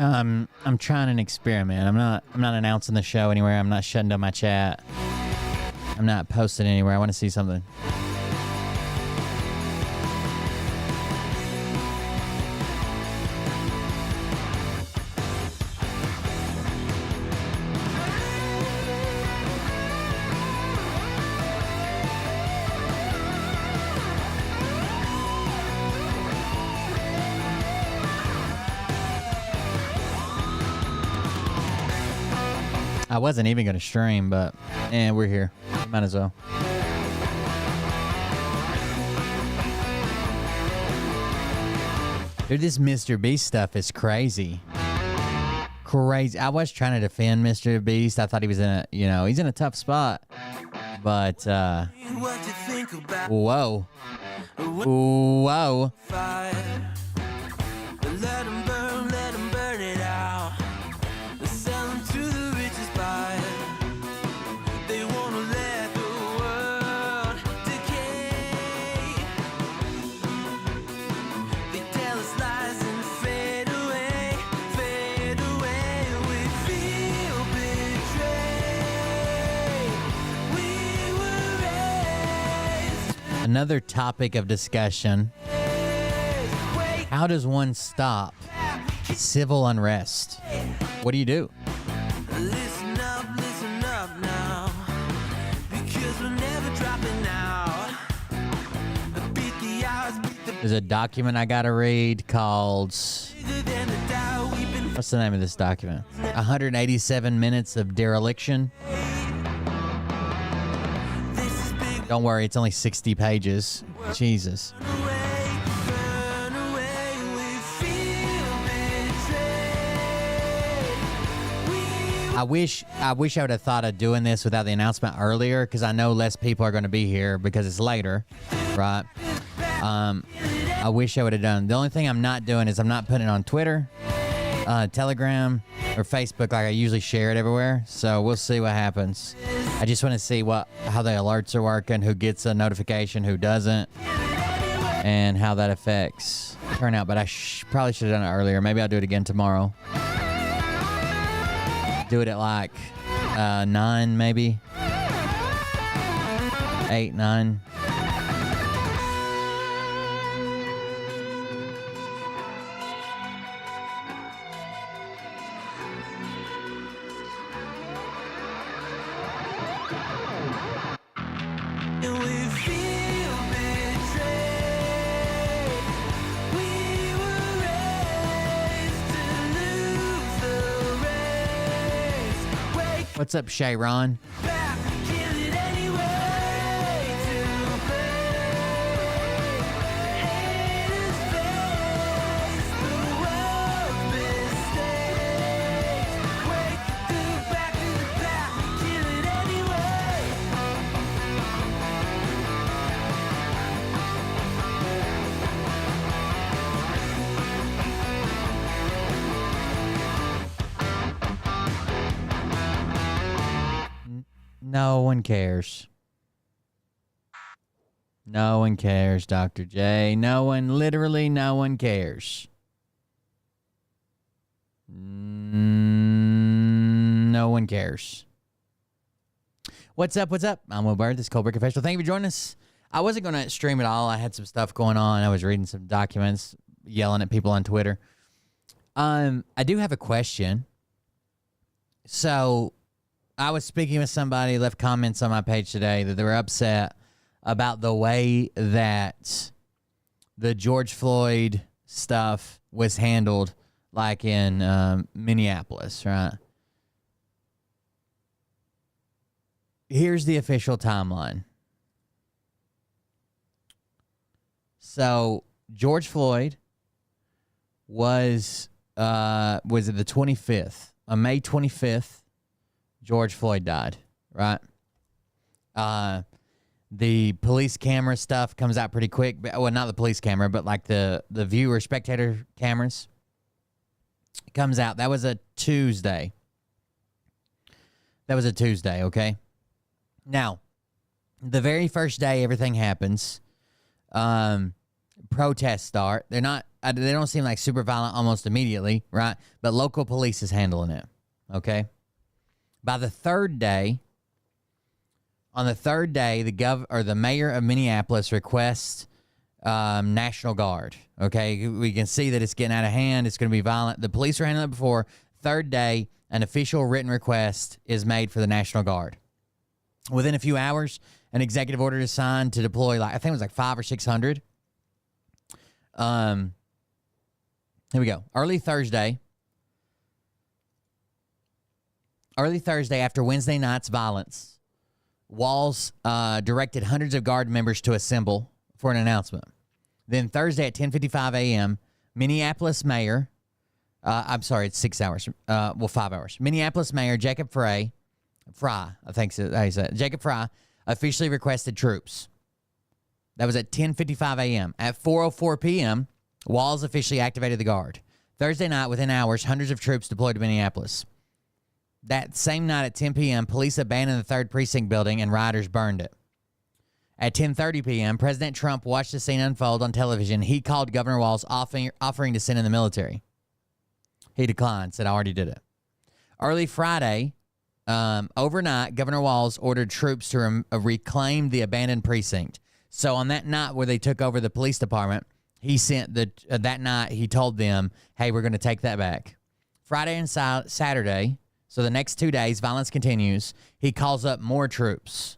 I'm trying an experiment. I'm not announcing the show anywhere. I'm not shutting down my chat. I'm not posting anywhere. I want to see something. I wasn't even going to stream, but we're here. Might as well. Dude, this MrBeast stuff is crazy. Crazy. I was trying to defend MrBeast. I thought he was in a, he's in a tough spot. But, whoa. Whoa. Let 'em burn it out. Sell 'em to the richest buyer. They wanna let the world decay. They tell us lies and fade away, fade away. We feel betrayed. We were raised. Another topic of discussion. How does one stop civil unrest? What do you do? Listen up now, because we're never dropping out. Beat the odds, beat the There's a document I gotta read called, bigger than the Dow. We've been what's the name of this document? 187 minutes of dereliction. this is big. Don't worry, it's only 60 pages. Jesus. Burn away, we feel betrayed. I wish I would have thought of doing this without the announcement earlier, because I know less people are going to be here because it's later, right? I wish I would have done. The only thing I'm not doing is I'm not putting it on Twitter, Telegram, or Facebook like I usually share it everywhere. So we'll see what happens. I just want to see how the alerts are working, who gets a notification, who doesn't, and how that affects turnout. But I probably should have done it earlier. Maybe I'll do it again tomorrow. Do it at like 9, maybe 8, 9. And we feel betrayed. We were raised to lose the race. Wake What's up, Shayron? back, kill it anyway. To play. Haters face the world's mistakes. Wake back to the pack, kill it anyway. No one cares. No one cares, Dr. J. Literally no one cares. No one cares. What's up? I'm Will Bird. This is Cold Breaker Festival. Thank you for joining us. I wasn't going to stream at all. I had some stuff going on. I was reading some documents, yelling at people on Twitter. I do have a question. So I was speaking with somebody, left comments on my page today that they were upset about the way that the George Floyd stuff was handled, like in Minneapolis, right? Here's the official timeline. So George Floyd was it the 25th? On May 25th, George Floyd died, right? The police camera stuff comes out pretty quick. Well, not the police camera, but like the viewer, spectator cameras comes out. That was a Tuesday. Okay? Now, the very first day everything happens, protests start. They're not they don't seem like super violent almost immediately, right? But local police is handling it, okay? By the third day, on the third day, the mayor of Minneapolis requests National Guard, okay? We can see that it's getting out of hand. It's going to be violent. The police are handling it before. Third day, an official written request is made for the National Guard. Within a few hours, an executive order is signed to deploy, I think it was 500 or 600. Here we go. Early Thursday, after Wednesday night's violence, Walz directed hundreds of Guard members to assemble for an announcement. Then Thursday at 10:55 a.m., Minneapolis Mayor, I'm sorry, it's 6 hours. 5 hours. Minneapolis Mayor Jacob Fry, I think so, how you say it, Jacob Fry, officially requested troops. That was at 10:55 a.m. At 4:04 p.m., Walz officially activated the Guard. Thursday night, within hours, hundreds of troops deployed to Minneapolis. That same night at 10 p.m., police abandoned the 3rd Precinct building and rioters burned it. At 10:30 p.m., President Trump watched the scene unfold on television. He called Governor Walz offering to send in the military. He declined, said, I already did it. Early Friday, overnight, Governor Walz ordered troops to reclaim the abandoned precinct. So on that night where they took over the police department, he sent that night, he told them, hey, we're going to take that back. Friday and Saturday, so the next 2 days, violence continues. He calls up more troops,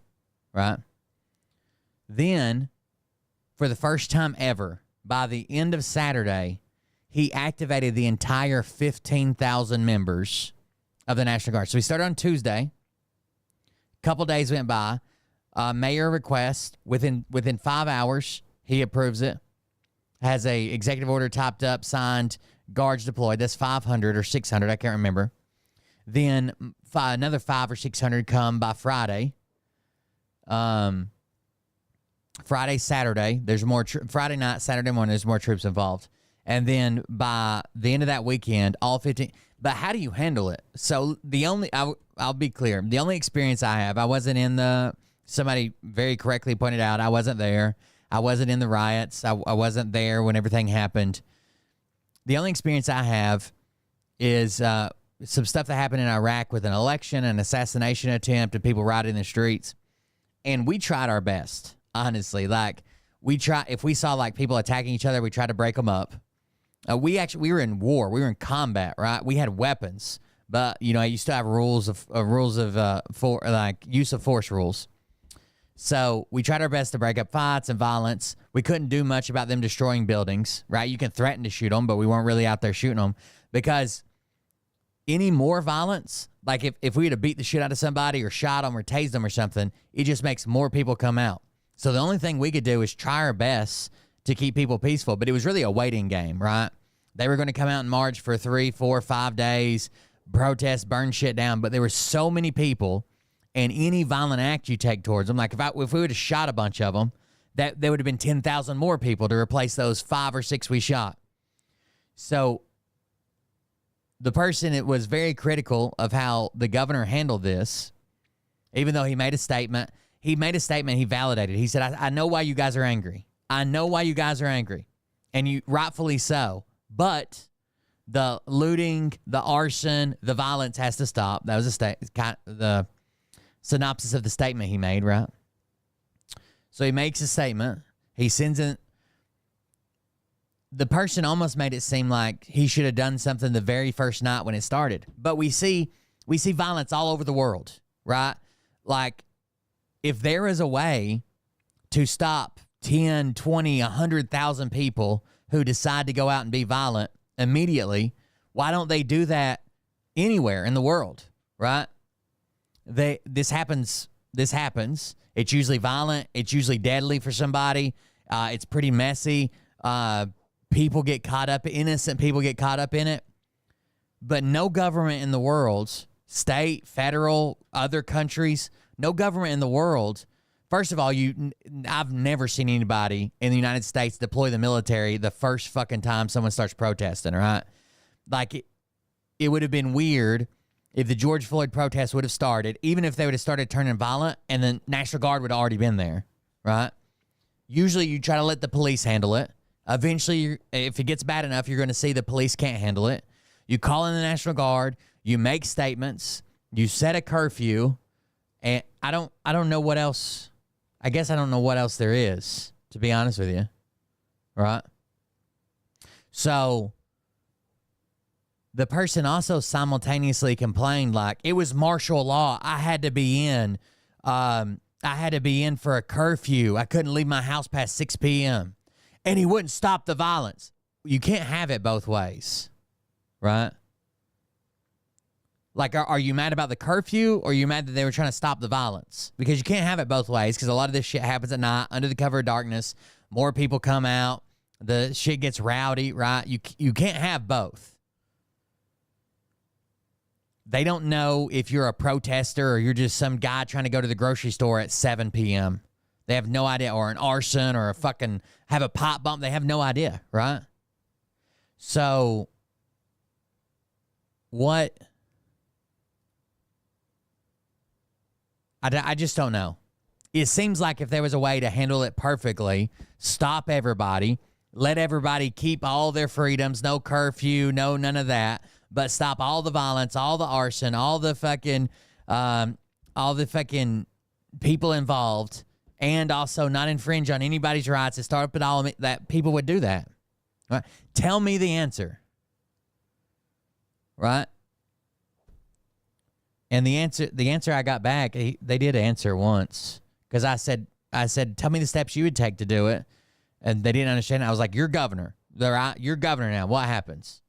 right? Then, for the first time ever, by the end of Saturday, he activated the entire 15,000 members of the National Guard. So he started on Tuesday. A couple days went by. Mayor request, within 5 hours, he approves it. Has a executive order typed up, signed, guards deployed. That's 500 or 600, I can't remember. Then another 500 or 600 come by Friday. Friday, Saturday, there's more. Friday night, Saturday morning, there's more troops involved. And then by the end of that weekend, all 15. But how do you handle it? So I'll be clear. The only experience I have, I wasn't in somebody very correctly pointed out, I wasn't there. I wasn't in the riots. I wasn't there when everything happened. The only experience I have is some stuff that happened in Iraq with an election, an assassination attempt, and people rioting in the streets. And we tried our best, honestly. If we saw people attacking each other, we tried to break them up. We were in war. We were in combat, right? We had weapons, but you used to have rules of use of force rules. So we tried our best to break up fights and violence. We couldn't do much about them destroying buildings, right? You can threaten to shoot them, but we weren't really out there shooting them because any more violence, if we had to beat the shit out of somebody or shot them or tased them or something, it just makes more people come out. So the only thing we could do is try our best to keep people peaceful, but it was really a waiting game, right? They were going to come out and march for 3, 4, 5 days, protest, burn shit down, but there were so many people, and any violent act you take towards them, if we would have shot a bunch of them, that there would have been 10,000 more people to replace those 5 or 6 we shot. So the person that was very critical of how the governor handled this, even though he made a statement, he validated. He said, I know why you guys are angry. I know why you guys are angry, and you rightfully so, but the looting, the arson, the violence has to stop. That was the synopsis of the statement he made, right? So he makes a statement. He sends in. The person almost made it seem like he should have done something the very first night when it started. But we see violence all over the world, right? If there is a way to stop 10, 20, 100,000 people who decide to go out and be violent immediately, why don't they do that anywhere in the world, right? This happens. It's usually violent. It's usually deadly for somebody. It's pretty messy. People get caught up. Innocent people get caught up in it. But no government in the world, state, federal, other countries, no government in the world. First of all, I've never seen anybody in the United States deploy the military the first fucking time someone starts protesting, right? It would have been weird if the George Floyd protest would have started, even if they would have started turning violent, and the National Guard would have already been there, right? Usually you try to let the police handle it Eventually, if it gets bad enough, you're going to see the police can't handle it. You call in the National Guard. You make statements. You set a curfew. And I don't know what else. I guess I don't know what else there is, to be honest with you. Right? So the person also simultaneously complained like it was martial law. I had to be in. I had to be in for a curfew. I couldn't leave my house past 6 p.m. And he wouldn't stop the violence. You can't have it both ways, right? Like, are you mad about the curfew, or are you mad that they were trying to stop the violence? Because you can't have it both ways, because a lot of this shit happens at night, under the cover of darkness. More people come out. The shit gets rowdy, right? You can't have both. They don't know if you're a protester or you're just some guy trying to go to the grocery store at 7 p.m. They have no idea. Or an arson or a fucking have a pot bump. They have no idea, right? So, what? I just don't know. It seems like if there was a way to handle it perfectly, stop everybody, let everybody keep all their freedoms, no curfew, no none of that, but stop all the violence, all the arson, all the fucking people involved, and also not infringe on anybody's rights and start up at all that people would do that. Right? Tell me the answer. Right? And the answer I got back, they did answer once. Because I said, tell me the steps you would take to do it. And they didn't understand. I was like, you're governor. You're governor now. What happens?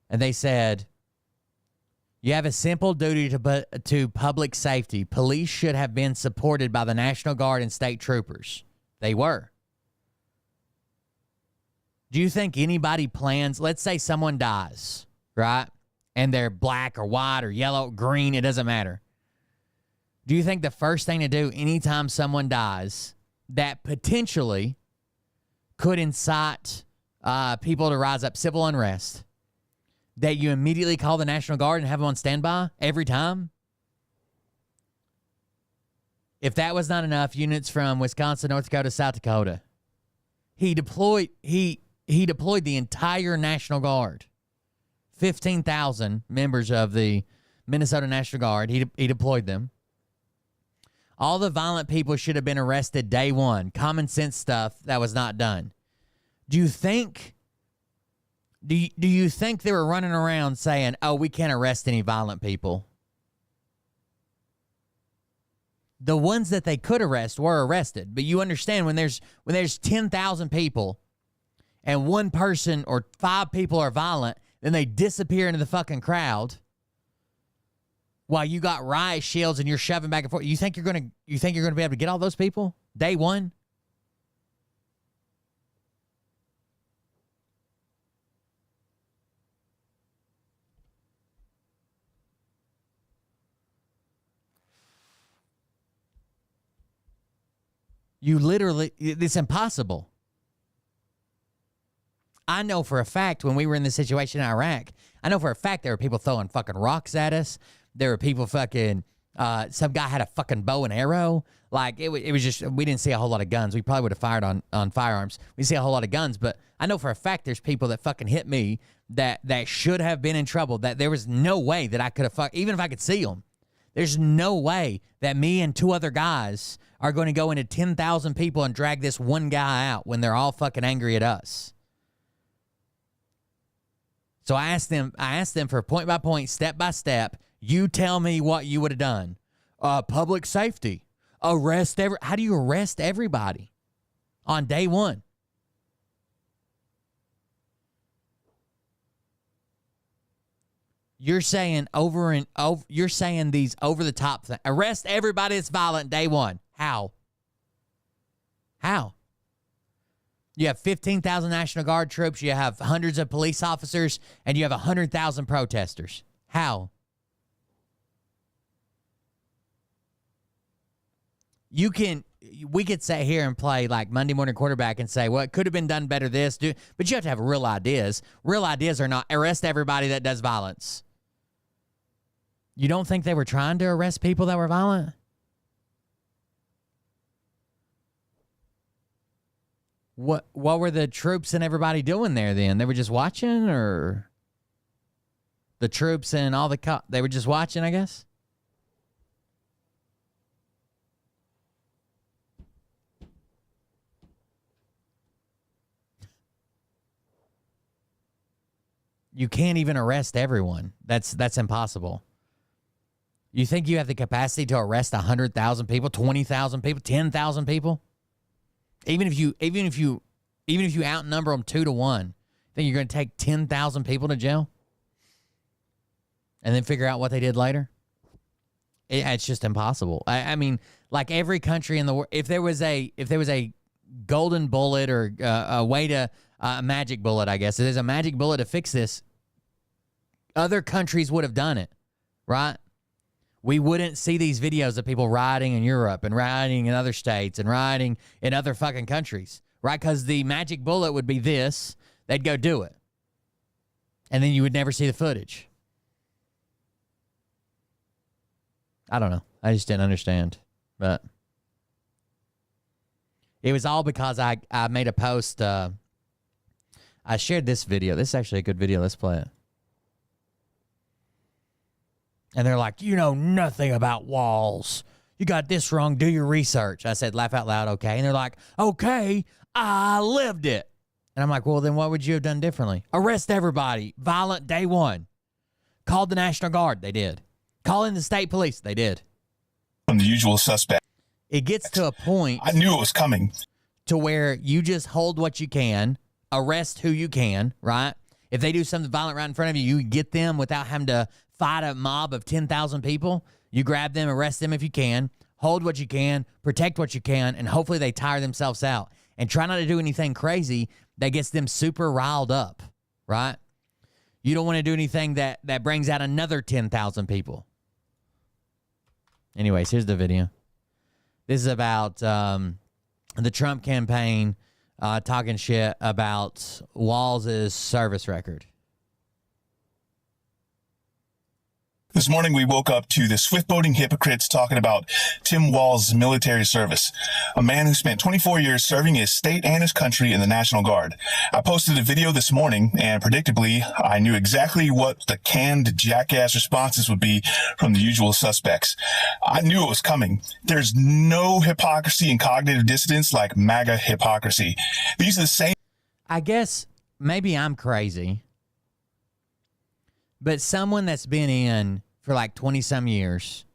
And they said, you have a simple duty to public safety. Police should have been supported by the National Guard and state troopers. They were. Do you think anybody plans, let's say someone dies, right? And they're black or white or yellow, green, it doesn't matter. Do you think the first thing to do anytime someone dies that potentially could incite people to rise up, civil unrest, that you immediately call the National Guard and have them on standby every time? If that was not enough, units from Wisconsin, North Dakota, South Dakota, he deployed the entire National Guard. 15,000 members of the Minnesota National Guard. He deployed them. All the violent people should have been arrested day one. Common sense stuff that was not done. Do you think they were running around saying, "Oh, we can't arrest any violent people"? The ones that they could arrest were arrested. But you understand when there's 10,000 people and one person or 5 people are violent, then they disappear into the fucking crowd while you got riot shields and you're shoving back and forth. You think you're gonna be able to get all those people day one? It's impossible. I know for a fact when we were in this situation in Iraq, I know for a fact there were people throwing fucking rocks at us. There were people fucking, some guy had a fucking bow and arrow. Like, it was just, we didn't see a whole lot of guns. We probably would have fired on firearms. We see a whole lot of guns, but I know for a fact there's people that fucking hit me that should have been in trouble, that there was no way that I could have even if I could see them. There's no way that me and 2 other guys are going to go into 10,000 people and drag this one guy out when they're all fucking angry at us. So I asked them for point by point, step by step. You tell me what you would have done. Public safety. How do you arrest everybody on day one? You're saying you're saying these over the top things. Arrest everybody that's violent day one. How? You have 15,000 National Guard troops, you have hundreds of police officers, and you have 100,000 protesters. How? We could sit here and play like Monday morning quarterback and say, well, it could have been done better but you have to have real ideas. Real ideas are not arrest everybody that does violence. You don't think they were trying to arrest people that were violent? What were the troops and everybody doing there then? They were just watching, or the troops and all the they were just watching, I guess? You can't even arrest everyone. That's impossible. You think you have the capacity to arrest 100,000 people, 20,000 people, 10,000 people? Even if you outnumber them 2 to 1, think you're going to take 10,000 people to jail and then figure out what they did later? It's just impossible. I mean, like every country in the world, if there was a golden bullet or a way to a magic bullet, I guess. If there's a magic bullet to fix this, other countries would have done it, right? We wouldn't see these videos of people rioting in Europe and rioting in other states and rioting in other fucking countries, right? Because the magic bullet would be this. They'd go do it. And then you would never see the footage. I don't know. I just didn't understand. But it was all because I made a post. I shared this video. This is actually a good video. Let's play it. And they're like, you know nothing about Walz. You got this wrong. Do your research. I said, laugh out loud, okay. And they're like, okay, I lived it. And I'm like, well, then what would you have done differently? Arrest everybody. Violent day one. Called the National Guard. They did. Call in the state police. They did. From the usual suspect. It gets to a point. I knew it was coming. To where you just hold what you can, arrest who you can, right? If they do something violent right in front of you, you get them without having to fight a mob of 10,000 people. You grab them, arrest them if you can, hold what you can, protect what you can, and hopefully they tire themselves out. And try not to do anything crazy that gets them super riled up, right? You don't want to do anything that brings out another 10,000 people. Anyways, here's the video. This is about the Trump campaign talking shit about Walz's service record. This morning, we woke up to the swift-boating hypocrites talking about Tim Walz's military service, a man who spent 24 years serving his state and his country in the National Guard. I posted a video this morning, and predictably, I knew exactly what the canned jackass responses would be from the usual suspects. I knew it was coming. There's no hypocrisy and cognitive dissonance like MAGA hypocrisy. These are the same. I guess maybe I'm crazy, but someone that's been in for like 20-some years,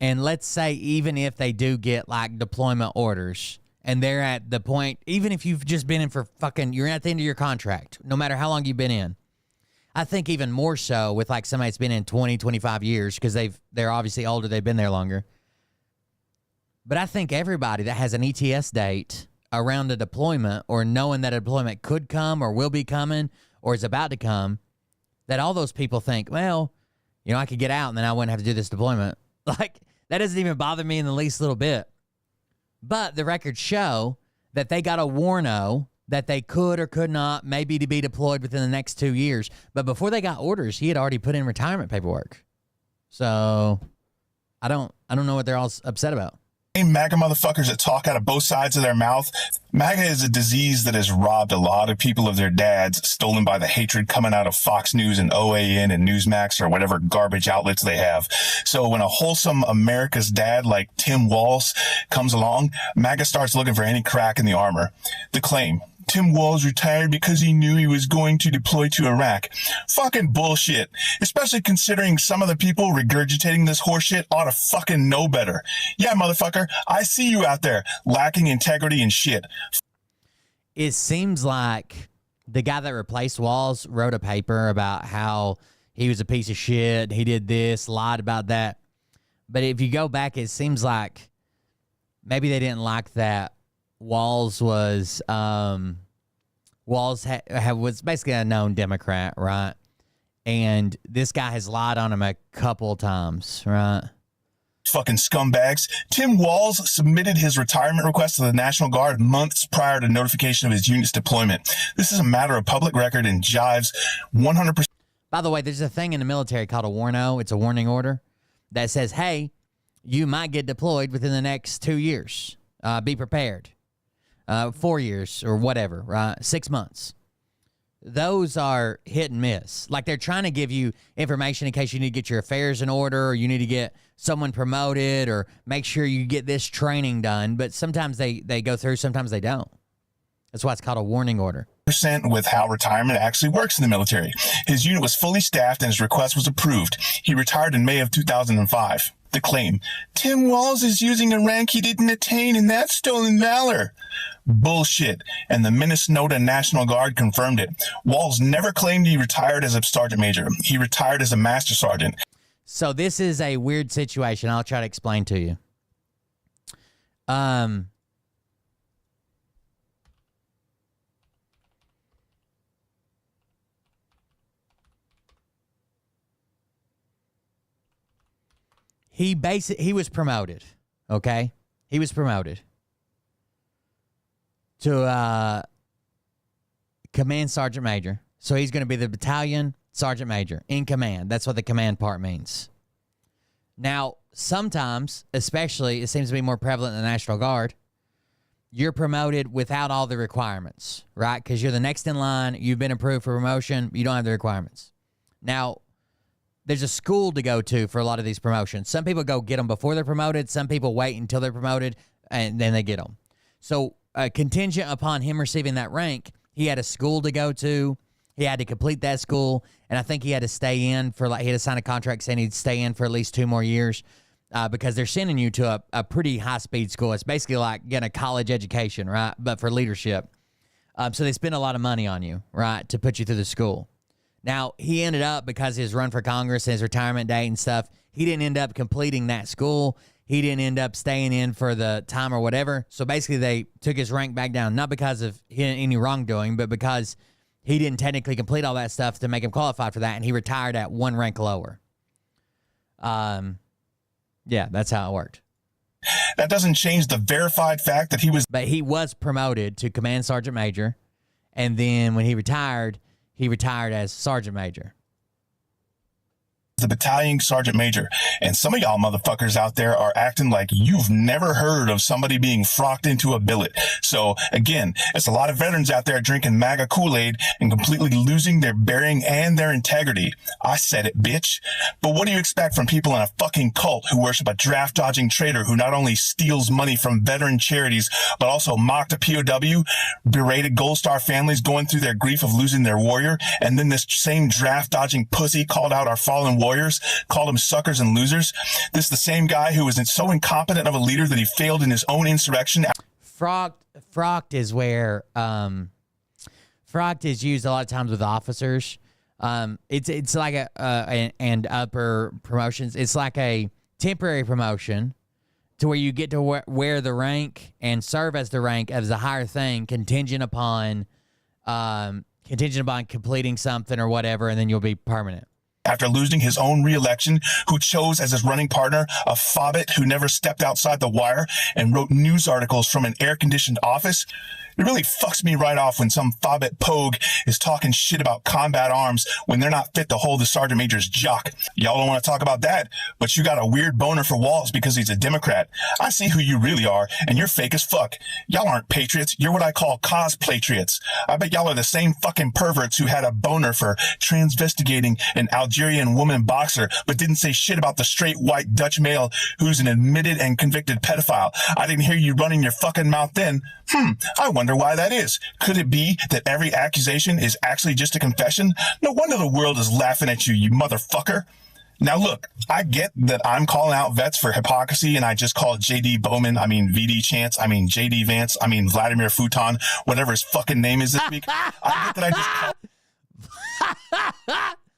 and let's say even if they do get like deployment orders, and they're at the point, even if you've just been in for fucking, you're at the end of your contract, no matter how long you've been in. I think even more so with like somebody that's been in 20, 25 years, because they're obviously older, they've been there longer. But I think everybody that has an ETS date around a deployment, or knowing that a deployment could come or will be coming or is about to come, that all those people think, well, you know, I could get out and then I wouldn't have to do this deployment. Like, that doesn't even bother me in the least little bit. But the records show that they got a warno that they could or could not maybe to be deployed within the next 2 years. But before they got orders, he had already put in retirement paperwork. So I don't know what they're all upset about. MAGA motherfuckers that talk out of both sides of their mouth. MAGA is a disease that has robbed a lot of people of their dads, stolen by the hatred coming out of Fox News and OAN and Newsmax or whatever garbage outlets they have. So when a wholesome America's dad like Tim Walz comes along, MAGA starts looking for any crack in the armor. The claim: Tim Walz retired because he knew he was going to deploy to Iraq. Fucking bullshit. Especially considering some of the people regurgitating this horseshit ought to fucking know better. Yeah, motherfucker, I see you out there lacking integrity and shit. It seems like the guy that replaced Walz wrote a paper about how he was a piece of shit, he did this, lied about that. But if you go back, it seems like maybe they didn't like that Walz was was basically a known Democrat, right? And this guy has lied on him a couple times, right? Fucking scumbags. Tim Walz submitted his retirement request to the National Guard months prior to notification of his unit's deployment. This is a matter of public record and jives 100%. By the way, there's a thing in the military called a warno. It's a warning order that says, hey, you might get deployed within the next 2 years. Be prepared. 4 years or whatever, right? 6 months. Those are hit and miss. Like they're trying to give you information in case you need to get your affairs in order or you need to get someone promoted or make sure you get this training done. But sometimes they go through, sometimes they don't. That's why it's called a warning order. Percent with how retirement actually works in the military. His unit was fully staffed and his request was approved. He retired in May of 2005. The claim, Tim Walz is using a rank he didn't attain and that's stolen valor. Bullshit. And the Minnesota National Guard confirmed it. Walz never claimed he retired as a sergeant major. He retired as a master sergeant. So this is a weird situation. I'll try to explain to you. He was promoted, okay? He was promoted to command sergeant major. So he's going to be the battalion sergeant major in command. That's what the command part means. Now, sometimes, especially, it seems to be more prevalent in the National Guard, you're promoted without all the requirements, right? Because you're the next in line, you've been approved for promotion, you don't have the requirements. Now, there's a school to go to for a lot of these promotions. Some people go get them before they're promoted. Some people wait until they're promoted, and then they get them. So contingent upon him receiving that rank, he had a school to go to. He had to complete that school, and I think he had to stay in for, like, he had to sign a contract saying he'd stay in for at least 2 more years because they're sending you to a pretty high-speed school. It's basically like getting a college education, right, but for leadership. So they spend a lot of money on you, right, to put you through the school. Now, he ended up, because of his run for Congress and his retirement date and stuff, he didn't end up completing that school. He didn't end up staying in for the time or whatever. So basically, they took his rank back down, not because of any wrongdoing, but because he didn't technically complete all that stuff to make him qualified for that, and he retired at 1 rank lower. Yeah, that's how it worked. That doesn't change the verified fact that he was... But he was promoted to command sergeant major, and then when he retired as sergeant major. The battalion sergeant major. And some of y'all motherfuckers out there are acting like you've never heard of somebody being frocked into a billet. So again, it's a lot of veterans out there drinking MAGA Kool-Aid and completely losing their bearing and their integrity. I said it, bitch. But what do you expect from people in a fucking cult who worship a draft-dodging traitor who not only steals money from veteran charities, but also mocked a POW, berated Gold Star families going through their grief of losing their warrior, and then this same draft-dodging pussy called out our fallen warriors, called them suckers and losers? This is the same guy who was so incompetent of a leader that he failed in his own insurrection. Frocked is where frocked is used a lot of times with officers. It's like and upper promotions. It's like a temporary promotion to where you get to wear the rank and serve as the rank as a higher thing, contingent upon completing something or whatever, and then you'll be permanent. After losing his own re-election, who chose as his running partner a fobbit who never stepped outside the wire and wrote news articles from an air-conditioned office. It really fucks me right off when some fobbit pogue is talking shit about combat arms when they're not fit to hold the sergeant major's jock. Y'all don't want to talk about that, but you got a weird boner for Walz because he's a Democrat. I see who you really are, and you're fake as fuck. Y'all aren't patriots. You're what I call cosplatriots. I bet y'all are the same fucking perverts who had a boner for transvestigating an Algerian woman boxer, but didn't say shit about the straight white Dutch male who's an admitted and convicted pedophile. I didn't hear you running your fucking mouth then. I wonder why that is. Could it be that every accusation is actually just a confession? No wonder the world is laughing at you, you motherfucker. Now look, I get that I'm calling out vets for hypocrisy and I just called JD Bowman, VD Chance, JD Vance, Vladimir Futon, whatever his fucking name is this week. I get that I just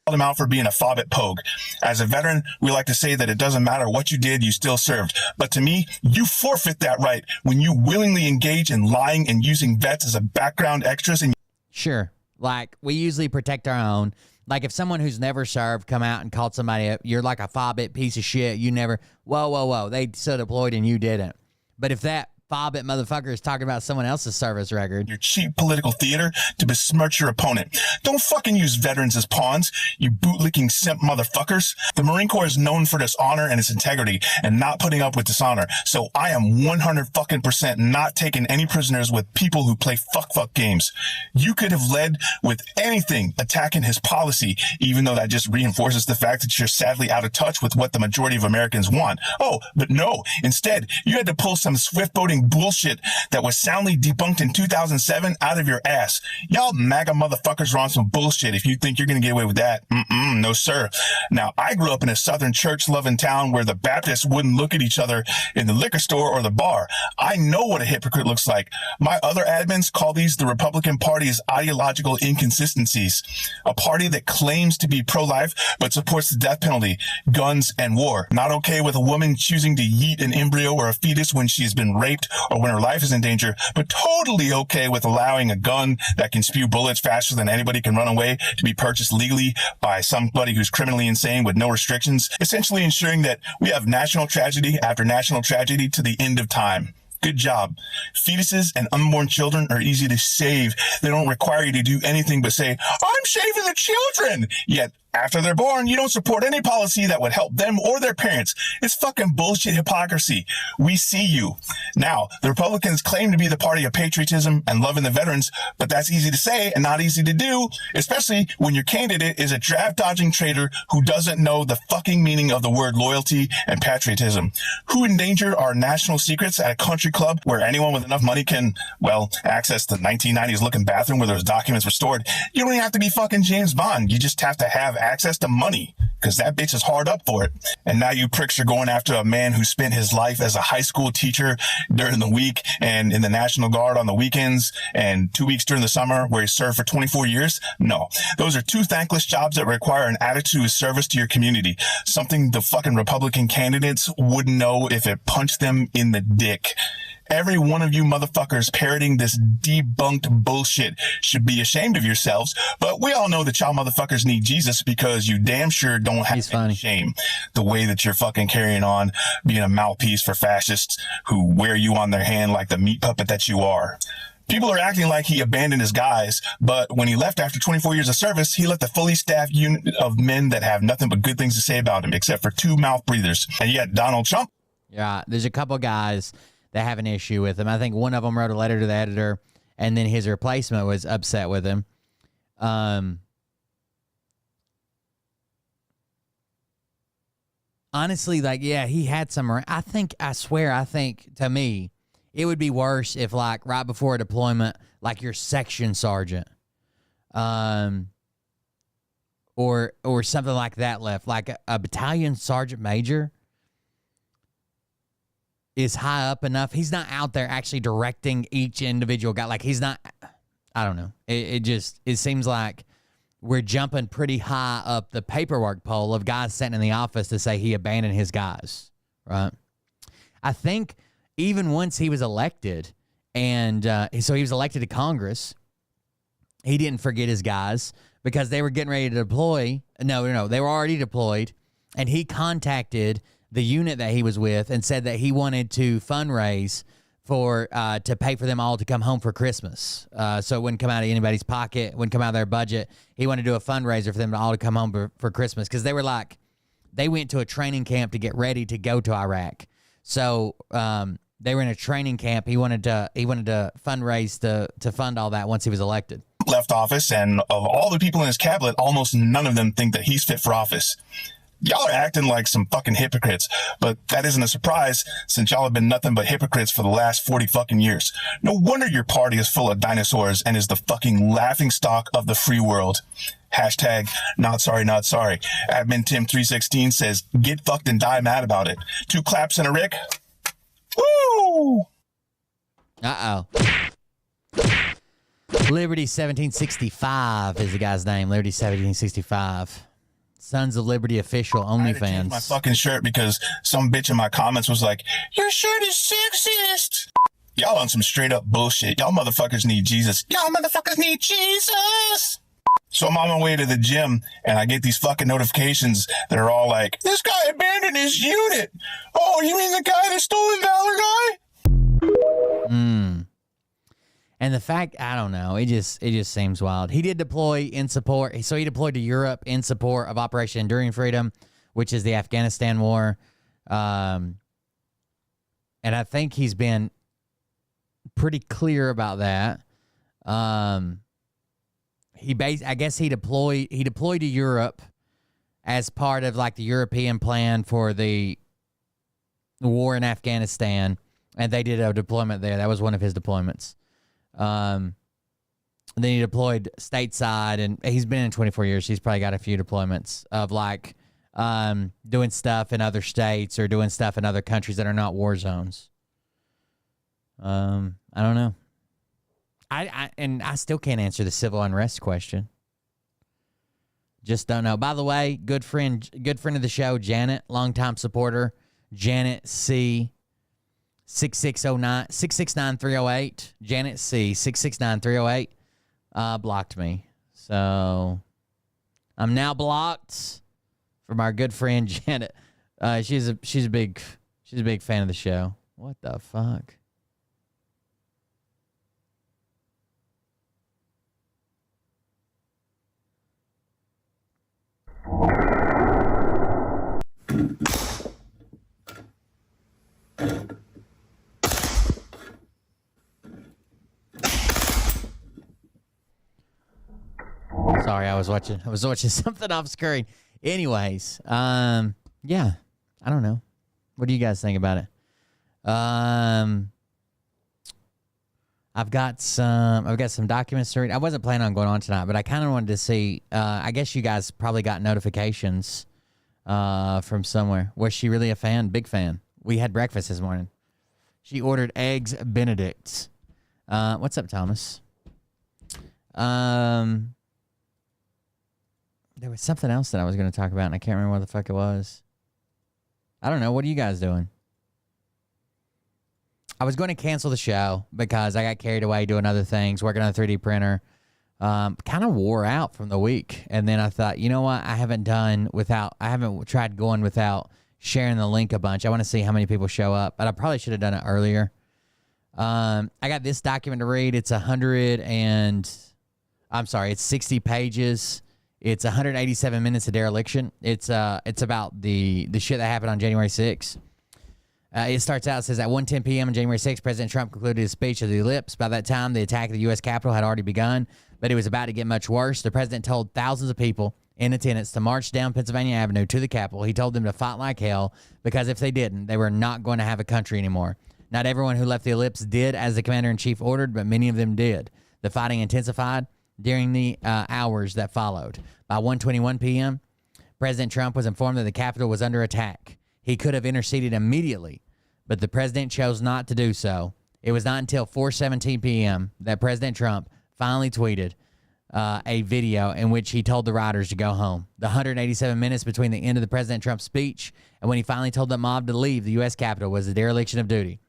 called him out for being a fobbit pogue. As a veteran, we like to say that it doesn't matter what you did, you still served. But to me, you forfeit that right when you willingly engage in lying and using vets as a background extras. And sure, like we usually protect our own. Like if someone who's never served come out and called somebody up, you're like a fobbit piece of shit. You never, whoa, they still deployed and you didn't. But if that fob it motherfuckers talking about someone else's service record. Your cheap political theater to besmirch your opponent. Don't fucking use veterans as pawns, you bootlicking simp motherfuckers. The Marine Corps is known for its honor and its integrity and not putting up with dishonor. So I am 100% not taking any prisoners with people who play fuck games. You could have led with anything attacking his policy, even though that just reinforces the fact that you're sadly out of touch with what the majority of Americans want. Oh, but no, instead, you had to pull some swift-boating bullshit that was soundly debunked in 2007 out of your ass. Y'all MAGA motherfuckers are on some bullshit if you think you're going to get away with that. No, sir. Now, I grew up in a southern church-loving town where the Baptists wouldn't look at each other in the liquor store or the bar. I know what a hypocrite looks like. My other admins call these the Republican Party's ideological inconsistencies. A party that claims to be pro-life but supports the death penalty, guns, and war. Not okay with a woman choosing to yeet an embryo or a fetus when she's been raped or when her life is in danger, but totally okay with allowing a gun that can spew bullets faster than anybody can run away to be purchased legally by somebody who's criminally insane with no restrictions, essentially ensuring that we have national tragedy after national tragedy to the end of time. Good job. Fetuses and unborn children are easy to save. They don't require you to do anything but say, I'm saving the children. Yet, after they're born, you don't support any policy that would help them or their parents. It's fucking bullshit hypocrisy. We see you. Now, the Republicans claim to be the party of patriotism and loving the veterans, but that's easy to say and not easy to do, especially when your candidate is a draft-dodging traitor who doesn't know the fucking meaning of the word loyalty and patriotism. Who endanger our national secrets at a country club where anyone with enough money can, well, access the 1990s looking bathroom where those documents were stored? You don't even have to be fucking James Bond. You just have to have access to money, because that bitch is hard up for it. And now you pricks are going after a man who spent his life as a high school teacher during the week and in the National Guard on the weekends and 2 weeks during the summer where he served for 24 years. No, those are two thankless jobs that require an attitude of service to your community, something the fucking Republican candidates wouldn't know if it punched them in the dick. Every one of you motherfuckers parroting this debunked bullshit should be ashamed of yourselves, but we all know that y'all motherfuckers need Jesus because you damn sure don't have any shame. The way that you're fucking carrying on, being a mouthpiece for fascists who wear you on their hand like the meat puppet that you are. People are acting like he abandoned his guys, but when he left after 24 years of service, he left a fully staffed unit of men that have nothing but good things to say about him, except for two mouth breathers. And yet Donald Trump. Yeah, there's a couple guys that have an issue with him. I think one of them wrote a letter to the editor, and then his replacement was upset with him. Honestly, like, yeah, he had some. I think to me, it would be worse if, like, right before a deployment, like your section sergeant, or something like that left, like a battalion sergeant major is high up enough. He's not out there actually directing each individual guy. Like, he's not, I don't know. It seems like we're jumping pretty high up the paperwork pole of guys sitting in the office to say he abandoned his guys, right? I think even once he was elected, and so he was elected to Congress, he didn't forget his guys because they were getting ready to deploy. No, they were already deployed, and he contacted the unit that he was with and said that he wanted to fundraise for to pay for them all to come home for Christmas. So it wouldn't come out of anybody's pocket, wouldn't come out of their budget. He wanted to do a fundraiser for them all to come home for Christmas because they were like, they went to a training camp to get ready to go to Iraq. So they were in a training camp. He wanted to fundraise to fund all that once he was elected. Left office, and of all the people in his cabinet, almost none of them think that he's fit for office. Y'all are acting like some fucking hypocrites, but that isn't a surprise since y'all have been nothing but hypocrites for the last 40 fucking years. No wonder your party is full of dinosaurs and is the fucking laughingstock of the free world. Hashtag not sorry, not sorry. Admin Tim316 says, get fucked and die mad about it. 2 claps and a Rick. Woo! Uh-oh. Liberty 1765 is the guy's name. Liberty 1765. Sons of Liberty official OnlyFans. My fucking shirt because some bitch in my comments was like, your shirt is sexist. Y'all on some straight up bullshit. Y'all motherfuckers need Jesus. Y'all motherfuckers need Jesus. So I'm on my way to the gym and I get these fucking notifications that are all like, this guy abandoned his unit. Oh, you mean the guy that stole the Valor guy? And the fact, I don't know, it just seems wild. He did deploy in support. So he deployed to Europe in support of Operation Enduring Freedom, which is the Afghanistan war. And I think he's been pretty clear about that. I guess he deployed to Europe as part of like the European plan for the war in Afghanistan, and they did a deployment there. That was one of his deployments. Then he deployed stateside, and he's been in 24 years. He's probably got a few deployments of like doing stuff in other states or doing stuff in other countries that are not war zones. I don't know. I still can't answer the civil unrest question. Just don't know. By the way, good friend of the show, Janet, longtime supporter, Janet C. 669-308. Janet C. 669-308 blocked me. So I'm now blocked from our good friend Janet. She's a big fan of the show. What the fuck? Sorry, I was watching something off screen. Anyways, yeah, I don't know. What do you guys think about it? I've got some documents to read. I wasn't planning on going on tonight, but I kind of wanted to see. I guess you guys probably got notifications from somewhere. Was she really a fan? Big fan. We had breakfast this morning. She ordered eggs Benedict. What's up, Thomas? There was something else that I was going to talk about, and I can't remember what the fuck it was. I don't know. What are you guys doing? I was going to cancel the show because I got carried away doing other things, working on a 3D printer. Kind of wore out from the week. And then I thought, you know what? I haven't tried going without sharing the link a bunch. I want to see how many people show up, but I probably should have done it earlier. I got this document to read. It's 60 pages. It's 187 minutes of dereliction. It's about the shit that happened on January 6th. It starts out, it says, at 1:10 p.m. on January 6th, President Trump concluded his speech of the ellipse. By that time, the attack of the U.S. Capitol had already begun, but it was about to get much worse. The president told thousands of people in attendance to march down Pennsylvania Avenue to the Capitol. He told them to fight like hell, because if they didn't, they were not going to have a country anymore. Not everyone who left the ellipse did as the commander-in-chief ordered, but many of them did. The fighting intensified during the hours that followed. By 1:21 p.m., President Trump was informed that the Capitol was under attack. He could have interceded immediately, but the president chose not to do so. It was not until 4:17 p.m. that President Trump finally tweeted a video in which he told the rioters to go home. The 187 minutes between the end of the President Trump speech and when he finally told the mob to leave the U.S. Capitol was a dereliction of duty.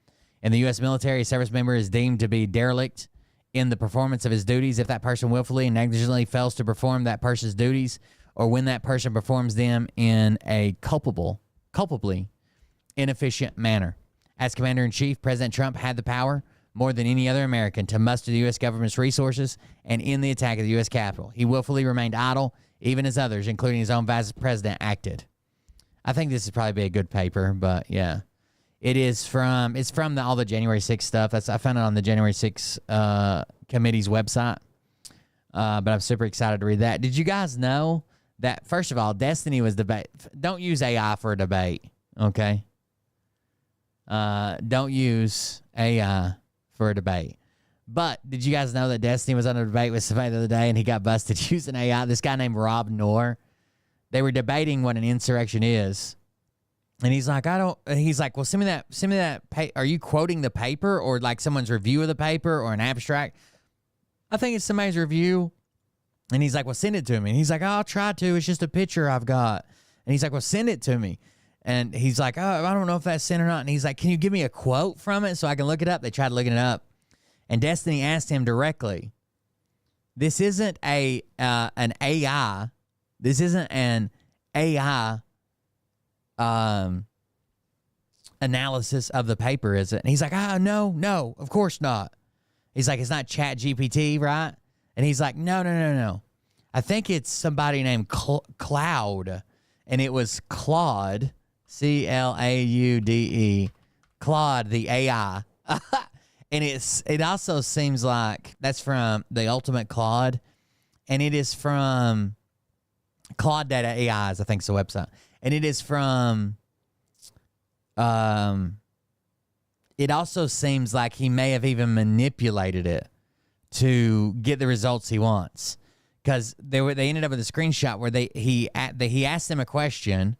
In the U.S. military, a service member is deemed to be derelict in the performance of his duties if that person willfully and negligently fails to perform that person's duties, or when that person performs them in a culpably inefficient manner. As Commander-in-Chief, President Trump had the power, more than any other American, to muster the U.S. government's resources and end the attack of the U.S. Capitol. He willfully remained idle, even as others, including his own vice president, acted. I think this would probably be a good paper, but yeah. It's from all the January 6th stuff. I found it on the January 6th committee's website. But I'm super excited to read that. Did you guys know that, first of all, Destiny was debate? Don't use AI for a debate, okay? Don't use AI for a debate. But did you guys know that Destiny was on a debate with somebody the other day and he got busted using AI? This guy named Rob Noor. They were debating what an insurrection is. And he's like, well, send me that. Are you quoting the paper or like someone's review of the paper or an abstract? I think it's somebody's review. And he's like, well, send it to me. And he's like, oh, I'll try to. It's just a picture I've got. And he's like, well, send it to me. And he's like, oh, I don't know if that's sent or not. And he's like, can you give me a quote from it so I can look it up? They tried looking it up. And Destiny asked him directly, this isn't an AI. This isn't an AI analysis of the paper, is it? And he's like, no, of course not. He's like, it's not Chat GPT, right? And he's like, no. I think it's somebody named Cloud, and it was Claude, Claude, Claude, the AI. And it also seems like that's from the Ultimate Claude, and it is from Claude.ai, I think is the website. And it is from, it also seems like he may have even manipulated it to get the results he wants. Because they ended up with a screenshot where he asked them a question,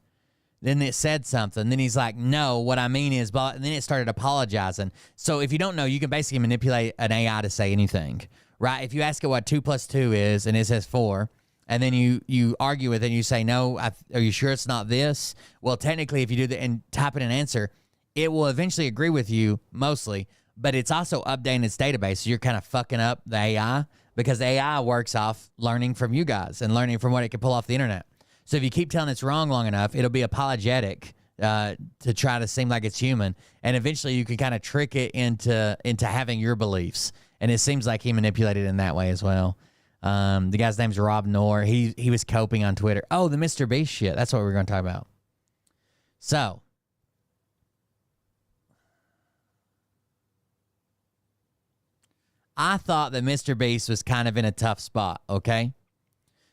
then it said something. Then he's like, no, what I mean is, and then it started apologizing. So if you don't know, you can basically manipulate an AI to say anything, right? If you ask it what 2 + 2 is, and it says 4, and then you argue with it and you say, no, are you sure it's not this? Well, technically, if you do that and type in an answer, it will eventually agree with you mostly, but it's also updating its database. So you're kind of fucking up the AI because the AI works off learning from you guys and learning from what it can pull off the internet. So if you keep telling it's wrong long enough, it'll be apologetic to try to seem like it's human. And eventually you can kind of trick it into having your beliefs. And it seems like he manipulated it in that way as well. The guy's name's Rob Noor. He was coping on Twitter. Oh, the MrBeast shit. That's what we're going to talk about. So, I thought that MrBeast was kind of in a tough spot, okay?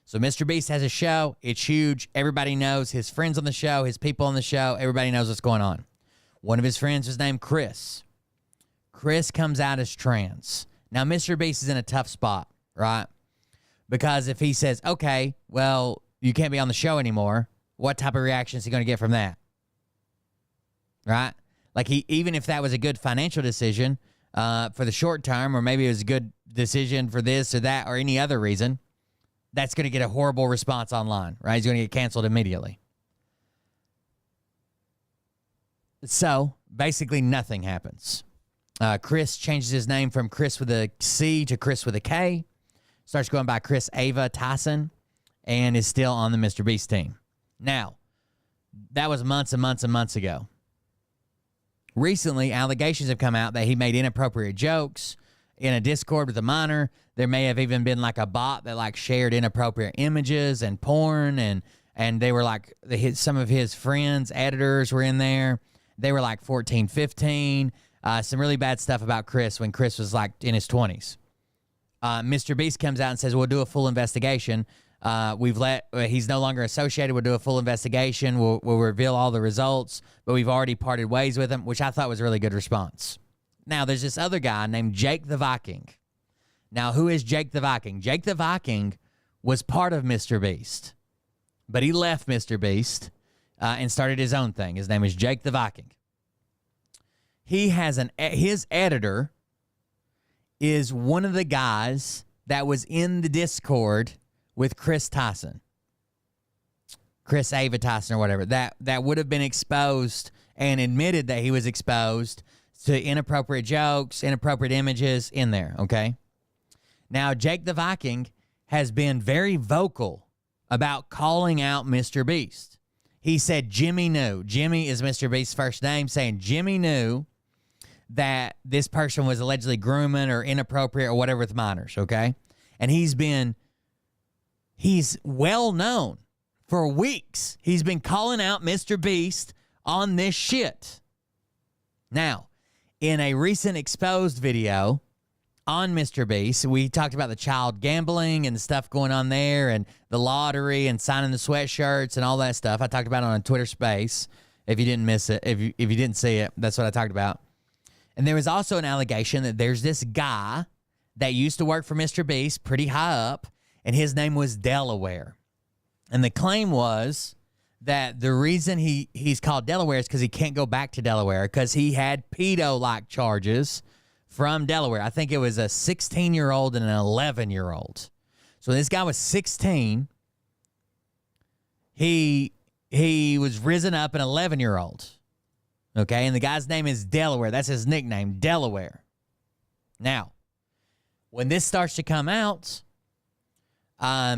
So MrBeast has a show. It's huge. Everybody knows his friends on the show, his people on the show. Everybody knows what's going on. One of his friends was named Chris. Chris comes out as trans. Now, MrBeast is in a tough spot, right? Because if he says, okay, well, you can't be on the show anymore, what type of reaction is he going to get from that? Right? Like, even if that was a good financial decision for the short term, or maybe it was a good decision for this or that or any other reason, that's going to get a horrible response online, right? He's going to get canceled immediately. So, basically, nothing happens. Chris changes his name from Chris with a C to Chris with a K. Starts going by Chris Ava Tyson and is still on the MrBeast team. Now, that was months and months and months ago. Recently, allegations have come out that he made inappropriate jokes in a Discord with a minor. There may have even been like a bot that like shared inappropriate images and porn, and they were like, some of his friends, editors were in there. They were like 14, 15. Some really bad stuff about Chris when Chris was like in his 20s. MrBeast comes out and says, we'll do a full investigation. He's no longer associated. We'll do a full investigation. We'll reveal all the results, but we've already parted ways with him, which I thought was a really good response. Now, there's this other guy named Jake the Viking. Now, who is Jake the Viking? Jake the Viking was part of MrBeast, but he left MrBeast and started his own thing. His name is Jake the Viking. He has his editor is one of the guys that was in the Discord with Chris Tyson, Chris Ava Tyson or whatever, that would have been exposed and admitted that he was exposed to inappropriate jokes, inappropriate images in there, okay? Now, Jake the Viking has been very vocal about calling out MrBeast. He said Jimmy knew. Jimmy is MrBeast's first name, saying Jimmy knew that this person was allegedly grooming or inappropriate or whatever with minors, okay? And he's well known for weeks. He's been calling out MrBeast on this shit. Now, in a recent exposed video on MrBeast, we talked about the child gambling and the stuff going on there and the lottery and signing the sweatshirts and all that stuff. I talked about it on Twitter Space. If you didn't miss it, if you didn't see it, that's what I talked about. And there was also an allegation that there's this guy that used to work for MrBeast pretty high up, and his name was Delaware. And the claim was that the reason he's called Delaware is because he can't go back to Delaware because he had pedo-like charges from Delaware. I think it was a 16-year-old and an 11-year-old. So this guy was 16. He was risen up an 11-year-old. Okay, and the guy's name is Delaware. That's his nickname, Delaware. Now, when this starts to come out,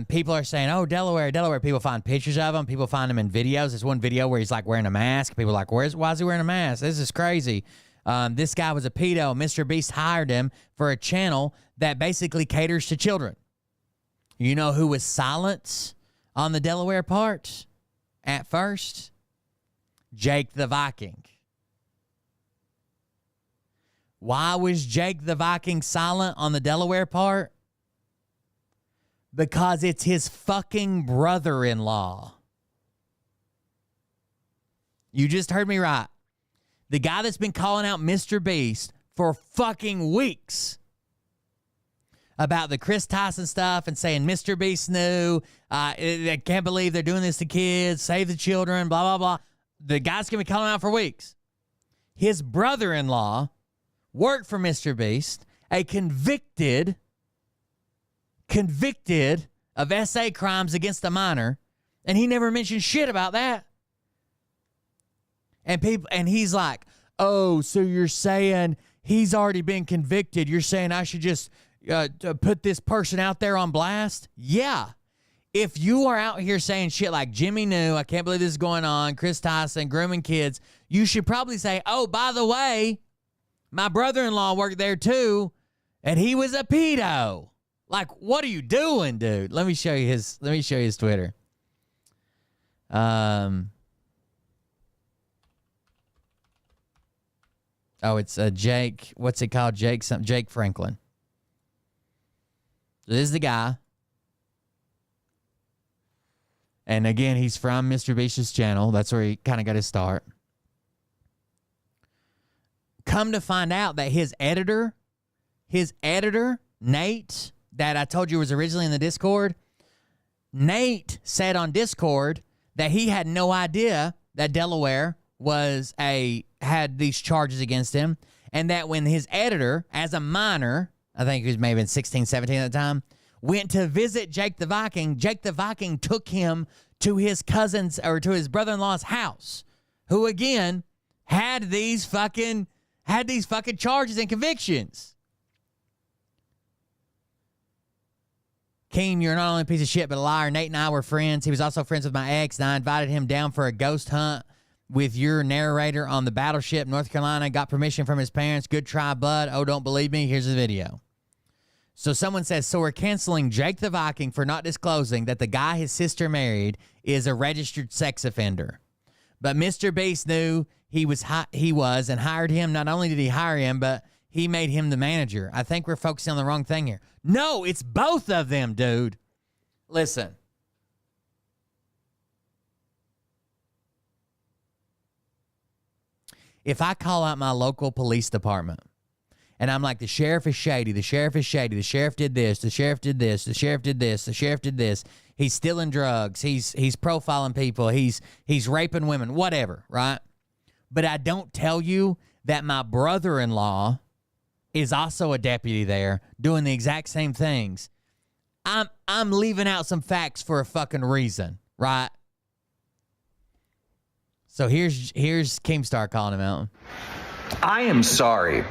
people are saying, oh, Delaware. People find pictures of him. People find him in videos. There's one video where he's like wearing a mask. People are like, why is he wearing a mask? This is crazy. This guy was a pedo. MrBeast hired him for a channel that basically caters to children. You know who was silent on the Delaware part at first? Jake the Viking. Why was Jake the Viking silent on the Delaware part? Because it's his fucking brother-in-law. You just heard me right. The guy that's been calling out MrBeast for fucking weeks about the Chris Tyson stuff and saying MrBeast knew, I can't believe they're doing this to kids, save the children, blah, blah, blah. The guy's going to be calling out for weeks. His brother-in-law worked for MrBeast, a convicted of SA crimes against a minor, and he never mentioned shit about that. And he's like, oh, so you're saying he's already been convicted? You're saying I should just put this person out there on blast? Yeah. If you are out here saying shit like Jimmy knew, I can't believe this is going on, Chris Tyson, grooming kids, you should probably say, oh, by the way, my brother-in-law worked there too, and he was a pedo. Like, what are you doing, dude? Let me show you his Twitter. Oh, it's Jake. What's it called? Jake Franklin. So this is the guy. And again, he's from MrBeast's channel. That's where he kind of got his start. Come to find out that his editor, Nate, that I told you was originally in the Discord, Nate said on Discord that he had no idea that Delaware had these charges against him, and that when his editor, as a minor, I think he was maybe 16, 17 at the time, went to visit Jake the Viking took him to his cousin's or to his brother-in-law's house, who again had these fucking charges and convictions. Keem, you're not only a piece of shit, but a liar. Nate and I were friends. He was also friends with my ex, and I invited him down for a ghost hunt with your narrator on the battleship, North Carolina. Got permission from his parents. Good try, bud. Oh, don't believe me? Here's the video. So someone says, so we're canceling Jake the Viking for not disclosing that the guy his sister married is a registered sex offender. But MrBeast knew he was and hired him. Not only did he hire him, but he made him the manager. I think we're focusing on the wrong thing here. No, it's both of them, dude. Listen. If I call out my local police department and I'm like, the sheriff is shady, the sheriff is shady, the sheriff did this, the sheriff did this, the sheriff did this, the sheriff did this, he's stealing drugs, he's profiling people, he's raping women, whatever, right? But I don't tell you that my brother-in-law is also a deputy there doing the exact same things. I'm leaving out some facts for a fucking reason, right? So here's Keemstar calling him out. I am sorry,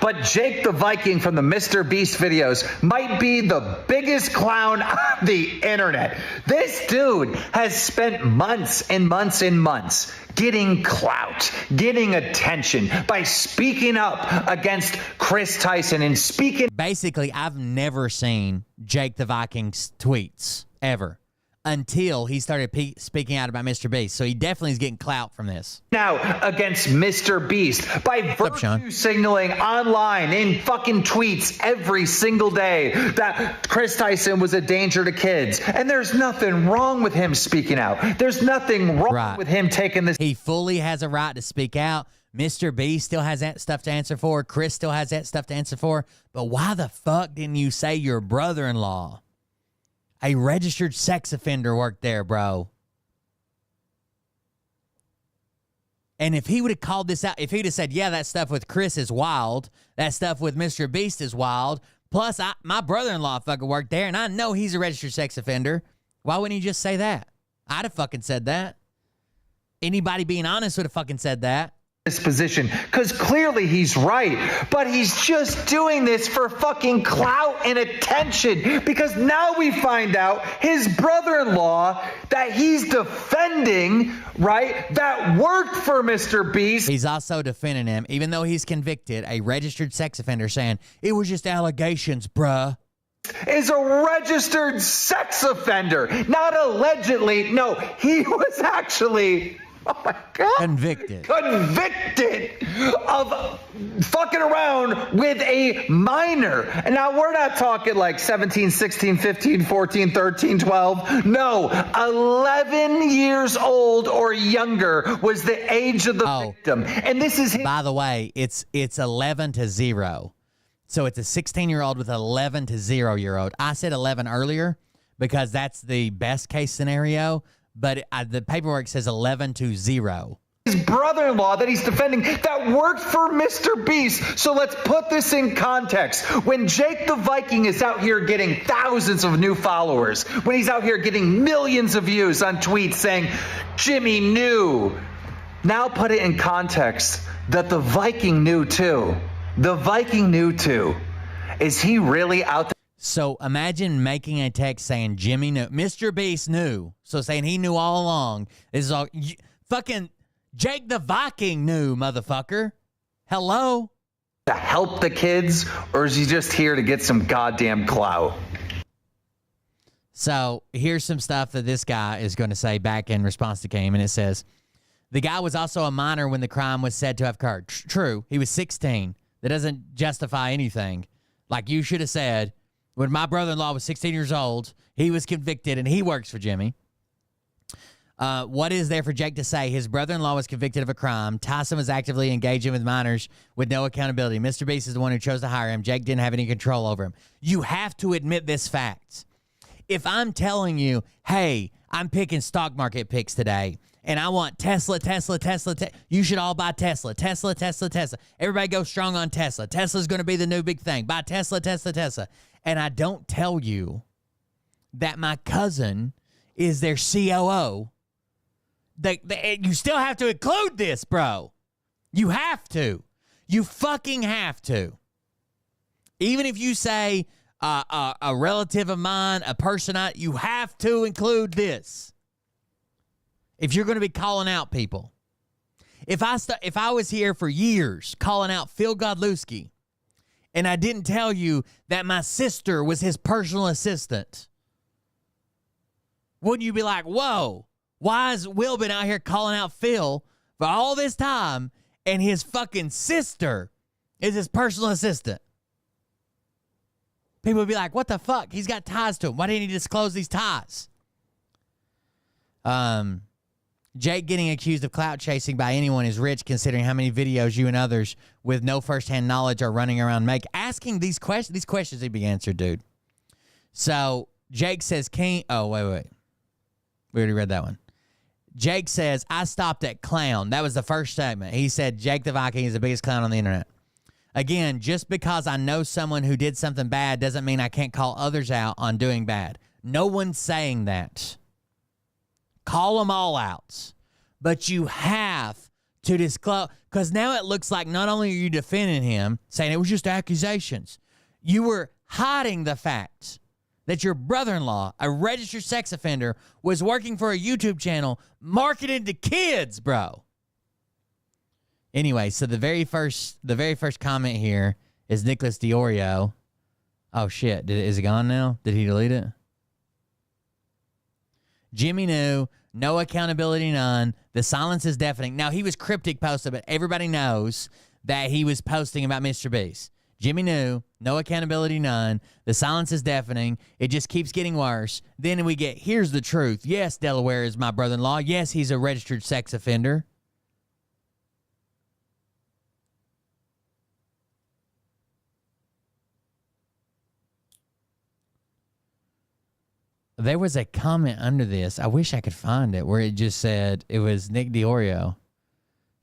but Jake the Viking from the MrBeast videos might be the biggest clown on the internet. This dude has spent months and months and months getting clout, getting attention by speaking up against Chris Tyson and speaking. Basically, I've never seen Jake the Viking's tweets ever until he started speaking out about MrBeast. So he definitely is getting clout from this. Now against MrBeast by virtue signaling online in fucking tweets every single day that Chris Tyson was a danger to kids. And there's nothing wrong with him speaking out. There's nothing wrong with him taking this. He fully has a right to speak out. MrBeast still has that stuff to answer for. Chris still has that stuff to answer for. But why the fuck didn't you say your brother-in-law, a registered sex offender, worked there, bro? And if he would have called this out, if he'd have said, yeah, that stuff with Chris is wild, that stuff with MrBeast is wild, plus my brother-in-law fucking worked there, and I know he's a registered sex offender, why wouldn't he just say that? I'd have fucking said that. Anybody being honest would have fucking said that. this position because clearly he's right, but he's just doing this for fucking clout and attention because now we find out his brother-in-law that he's defending, right, that worked for Mr. Beast. He's also defending him, even though he's convicted, a registered sex offender, saying, it was just allegations, bruh. Is a registered sex offender, not allegedly. No, he was actually... Oh my God. Convicted of fucking around with a minor. And now we're not talking like 17, 16, 15, 14, 13, 12. No, 11 years old or younger was the age of the victim. And this is... By the way, it's 11-0. So it's a 16-year-old with 11-0-year-old. I said 11 earlier because that's the best case scenario. But the paperwork says 11-0. His brother-in-law that he's defending that worked for Mr. Beast. So let's put this in context. When Jake the Viking is out here getting thousands of new followers, when he's out here getting millions of views on tweets saying, Jimmy knew. Now put it in context that the Viking knew too. The Viking knew too. Is he really out there? So imagine making a text saying Jimmy knew. Mr. Beast knew. So saying he knew all along. This is all fucking Jake the Viking knew, motherfucker. Hello? To help the kids, or is he just here to get some goddamn clout? So here's some stuff that this guy is going to say back in response to Cam, and it says, the guy was also a minor when the crime was said to have occurred. True, he was 16. That doesn't justify anything. Like you should have said, when my brother-in-law was 16 years old, he was convicted and he works for Jimmy. What is there for Jake to say? His brother-in-law was convicted of a crime. Tyson was actively engaging with minors with no accountability. Mr. Beast is the one who chose to hire him. Jake didn't have any control over him. You have to admit this fact. If I'm telling you, hey, I'm picking stock market picks today, and I want Tesla, you should all buy Tesla. Everybody go strong on Tesla. Tesla's going to be the new big thing. Buy Tesla. And I don't tell you that my cousin is their COO. You still have to include this, bro. You have to. You fucking have to. Even if you say a relative of mine, a person you have to include this. If you're going to be calling out people. If I was here for years calling out Phil Godlewski, and I didn't tell you that my sister was his personal assistant, wouldn't you be like, whoa, why has Will been out here calling out Phil for all this time and his fucking sister is his personal assistant? People would be like, what the fuck? He's got ties to him. Why didn't he disclose these ties? Jake getting accused of clout chasing by anyone is rich, considering how many videos you and others with no firsthand knowledge are running around asking these questions. These questions need to be answered, dude. So Jake says, oh, wait. We already read that one. Jake says, I stopped at clown. That was the first statement. He said, Jake the Viking is the biggest clown on the internet. Again, just because I know someone who did something bad doesn't mean I can't call others out on doing bad. No one's saying that. Call them all out. But you have to disclose, because now it looks like not only are you defending him, saying it was just accusations, you were hiding the fact that your brother-in-law, a registered sex offender, was working for a YouTube channel marketed to kids, bro. Anyway, so the very first comment here is Nicholas Diorio. Oh shit, is it gone now? Did he delete it? Jimmy knew, no accountability, none. The silence is deafening. Now, he was cryptic posted, but everybody knows that he was posting about Mr. Beast. Jimmy knew, no accountability, none. The silence is deafening. It just keeps getting worse. Then we get, here's the truth. Yes, Delaware is my brother-in-law. Yes, he's a registered sex offender. There was a comment under this. I wish I could find it, where it just said, it was Nick Diorio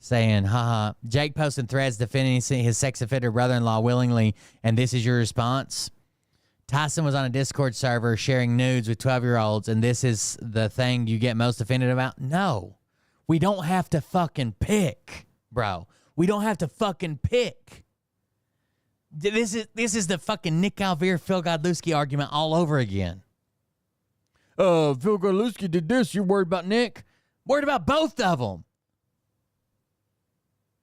saying, haha, Jake posting threads defending his sex offender brother-in-law willingly, and this is your response? Tyson was on a Discord server sharing nudes with 12-year-olds, and this is the thing you get most offended about? No. We don't have to fucking pick. bro. We don't have to fucking pick. This is the fucking Nick Alvear, Phil Godlewski argument all over again. Phil Godlewski did this. You're worried about Nick? Worried about both of them.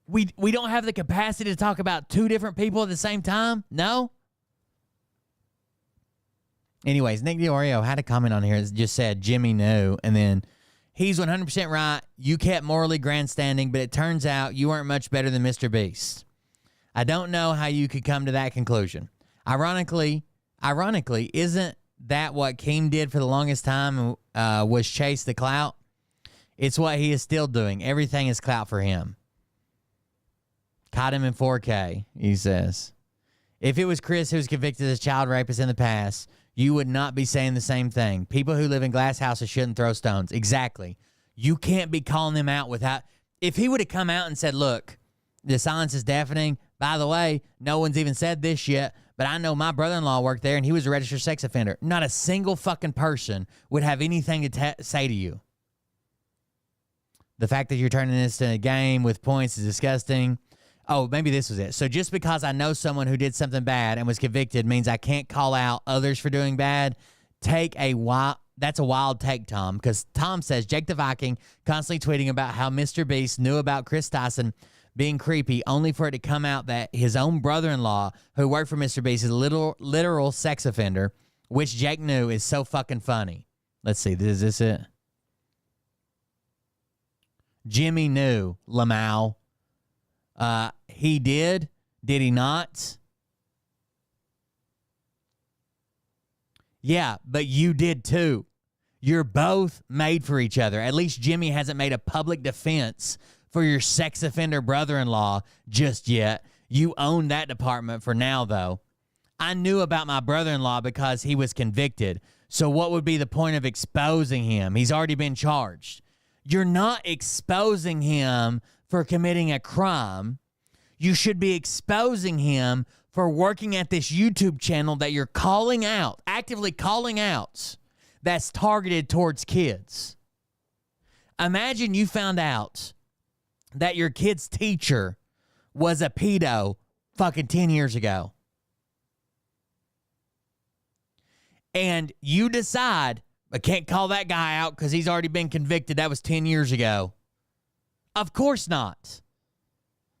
We don't have the capacity to talk about two different people at the same time? No? Anyways, Nick DiOrio had a comment on here that just said Jimmy knew, and then he's 100% right. You kept morally grandstanding, but it turns out you weren't much better than MrBeast. I don't know how you could come to that conclusion. Ironically, isn't that what Keem did for the longest time, was chase the clout? It's what he is still doing. Everything is clout for him. Caught him in 4K, he says. If it was Chris who was convicted as a child rapist in the past, you would not be saying the same thing. People who live in glass houses shouldn't throw stones. Exactly. You can't be calling them out without... If he would have come out and said, look, the silence is deafening. By the way, no one's even said this yet, but I know my brother-in-law worked there and he was a registered sex offender. Not a single fucking person would have anything to say to you. The fact that you're turning this into a game with points is disgusting. Oh, maybe this was it. So just because I know someone who did something bad and was convicted means I can't call out others for doing bad? That's a wild take, Tom, because Tom says Jake the Viking constantly tweeting about how MrBeast knew about Chris Tyson being creepy, only for it to come out that his own brother-in-law, who worked for MrBeast, is a literal sex offender, which Jake knew is so fucking funny. Let's see, is this it? Jimmy knew, Lamau. He did he not? Yeah, but you did too. You're both made for each other. At least Jimmy hasn't made a public defense for your sex offender brother-in-law just yet. You own that department for now, though. I knew about my brother-in-law because he was convicted. So what would be the point of exposing him? He's already been charged. You're not exposing him for committing a crime. You should be exposing him for working at this YouTube channel that you're calling out, actively calling out, that's targeted towards kids. Imagine you found out that your kid's teacher was a pedo fucking 10 years ago. And you decide, I can't call that guy out because he's already been convicted. That was 10 years ago. Of course not.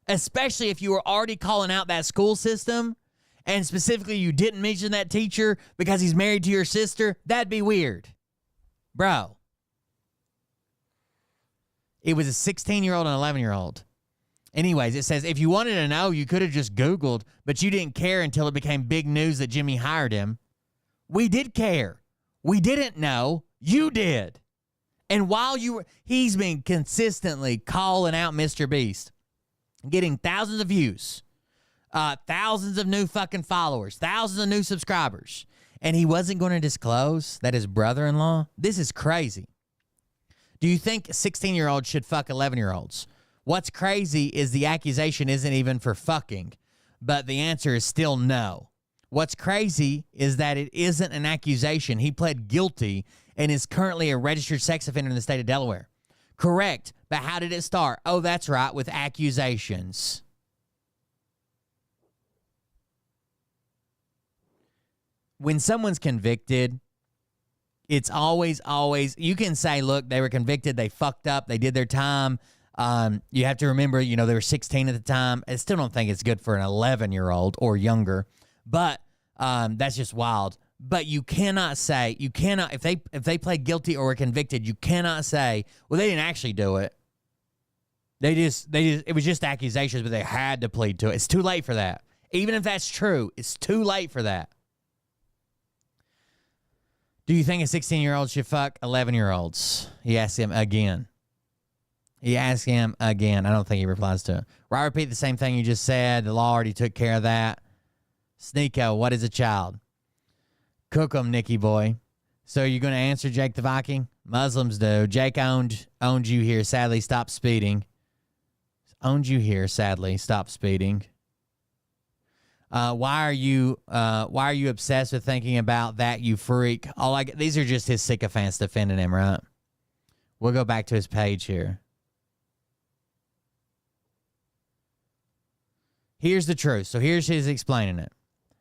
Especially if you were already calling out that school system and specifically you didn't mention that teacher because he's married to your sister. That'd be weird. Bro. It was a 16-year-old and 11-year-old. Anyways, it says, if you wanted to know, you could have just Googled, but you didn't care until it became big news that Jimmy hired him. We did care. We didn't know. You did. And while he's been consistently calling out MrBeast, getting thousands of views, thousands of new fucking followers, thousands of new subscribers, and he wasn't going to disclose that his brother-in-law? This is crazy. Do you think 16-year-olds should fuck 11-year-olds? What's crazy is the accusation isn't even for fucking, but the answer is still no. What's crazy is that it isn't an accusation. He pled guilty and is currently a registered sex offender in the state of Delaware. Correct, but how did it start? Oh, that's right, with accusations. When someone's convicted, it's always, you can say, look, they were convicted, they fucked up, they did their time. You have to remember, they were 16 at the time. I still don't think it's good for an 11-year-old or younger, but that's just wild. But you cannot say, if they pled guilty or were convicted, you cannot say, well, they didn't actually do it. It was just accusations, but they had to plead to it. It's too late for that. Even if that's true, it's too late for that. Do you think a 16-year-old should fuck 11-year-olds? He asked him again. I don't think he replies to it. Well, I repeat the same thing you just said. The law already took care of that. Sneeko, what is a child? Cook 'em, Nicky boy. So you're going to answer Jake the Viking? Muslims do. Jake owned you here. Sadly, stop speeding. Owned you here. Sadly, stop speeding. Why are you obsessed with thinking about that, you freak? These are just his sycophants defending him, right? We'll go back to his page here. Here's the truth. So here's his explaining it.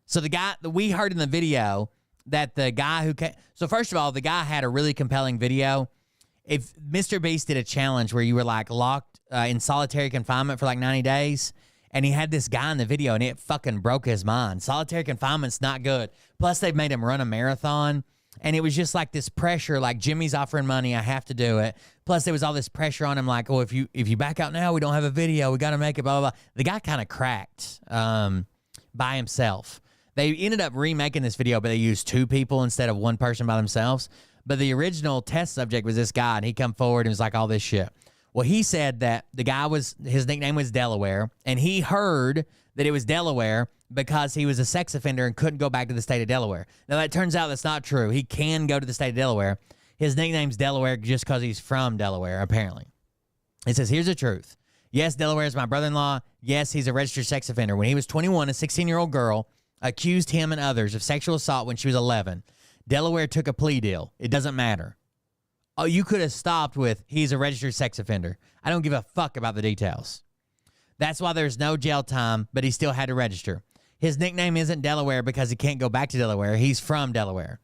So the guy that we heard in the video that the guy who came, so first of all, the guy had a really compelling video. If MrBeast did a challenge where you were like locked in solitary confinement for like 90 days, and he had this guy in the video, and it fucking broke his mind. Solitary confinement's not good. Plus, they've made him run a marathon, and it was just like this pressure, like Jimmy's offering money, I have to do it. Plus, there was all this pressure on him, like, oh, if you back out now, we don't have a video, we got to make it, blah, blah, blah. The guy kind of cracked by himself. They ended up remaking this video, but they used 2 people instead of 1 person by themselves. But the original test subject was this guy, and he come forward and was like all this shit. Well, he said that the guy his nickname was Delaware, and he heard that it was Delaware because he was a sex offender and couldn't go back to the state of Delaware. Now, that turns out that's not true. He can go to the state of Delaware. His nickname's Delaware just because he's from Delaware, apparently. It says, here's the truth. Yes, Delaware is my brother-in-law. Yes, he's a registered sex offender. When he was 21, a 16-year-old girl accused him and others of sexual assault when she was 11. Delaware took a plea deal. It doesn't matter. Oh, you could have stopped with, he's a registered sex offender. I don't give a fuck about the details. That's why there's no jail time, but he still had to register. His nickname isn't Delaware because he can't go back to Delaware. He's from Delaware.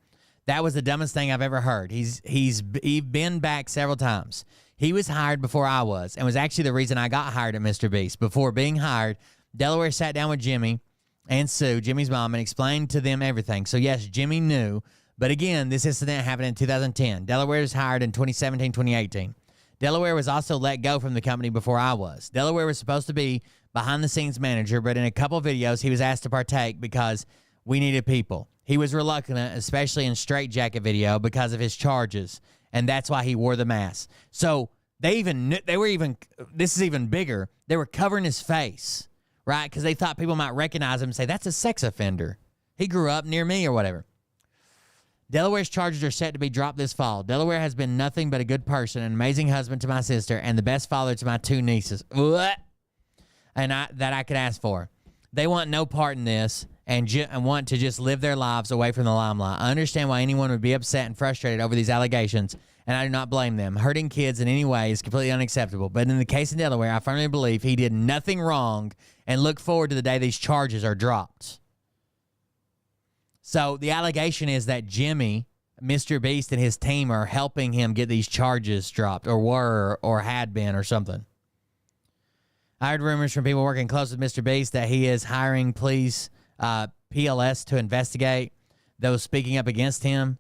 That was the dumbest thing I've ever heard. He's been back several times. He was hired before I was, and was actually the reason I got hired at MrBeast. Before being hired, Delaware sat down with Jimmy and Sue, Jimmy's mom, and explained to them everything. So yes, Jimmy knew. But again, this incident happened in 2010. Delaware was hired in 2017, 2018. Delaware was also let go from the company before I was. Delaware was supposed to be behind-the-scenes manager, but in a couple of videos, he was asked to partake because we needed people. He was reluctant, especially in Straight Jacket video, because of his charges, and that's why he wore the mask. So this is even bigger. They were covering his face, right? Because they thought people might recognize him and say, that's a sex offender. He grew up near me or whatever. Delaware's charges are set to be dropped this fall. Delaware has been nothing but a good person, an amazing husband to my sister, and the best father to my 2 nieces. That I could ask for. They want no part in this and want to just live their lives away from the limelight. I understand why anyone would be upset and frustrated over these allegations, and I do not blame them. Hurting kids in any way is completely unacceptable. But in the case of Delaware, I firmly believe he did nothing wrong and look forward to the day these charges are dropped. So the allegation is that Jimmy, MrBeast, and his team are helping him get these charges dropped, or were, or had been, or something. I heard rumors from people working close with MrBeast that he is hiring PLS to investigate those speaking up against him.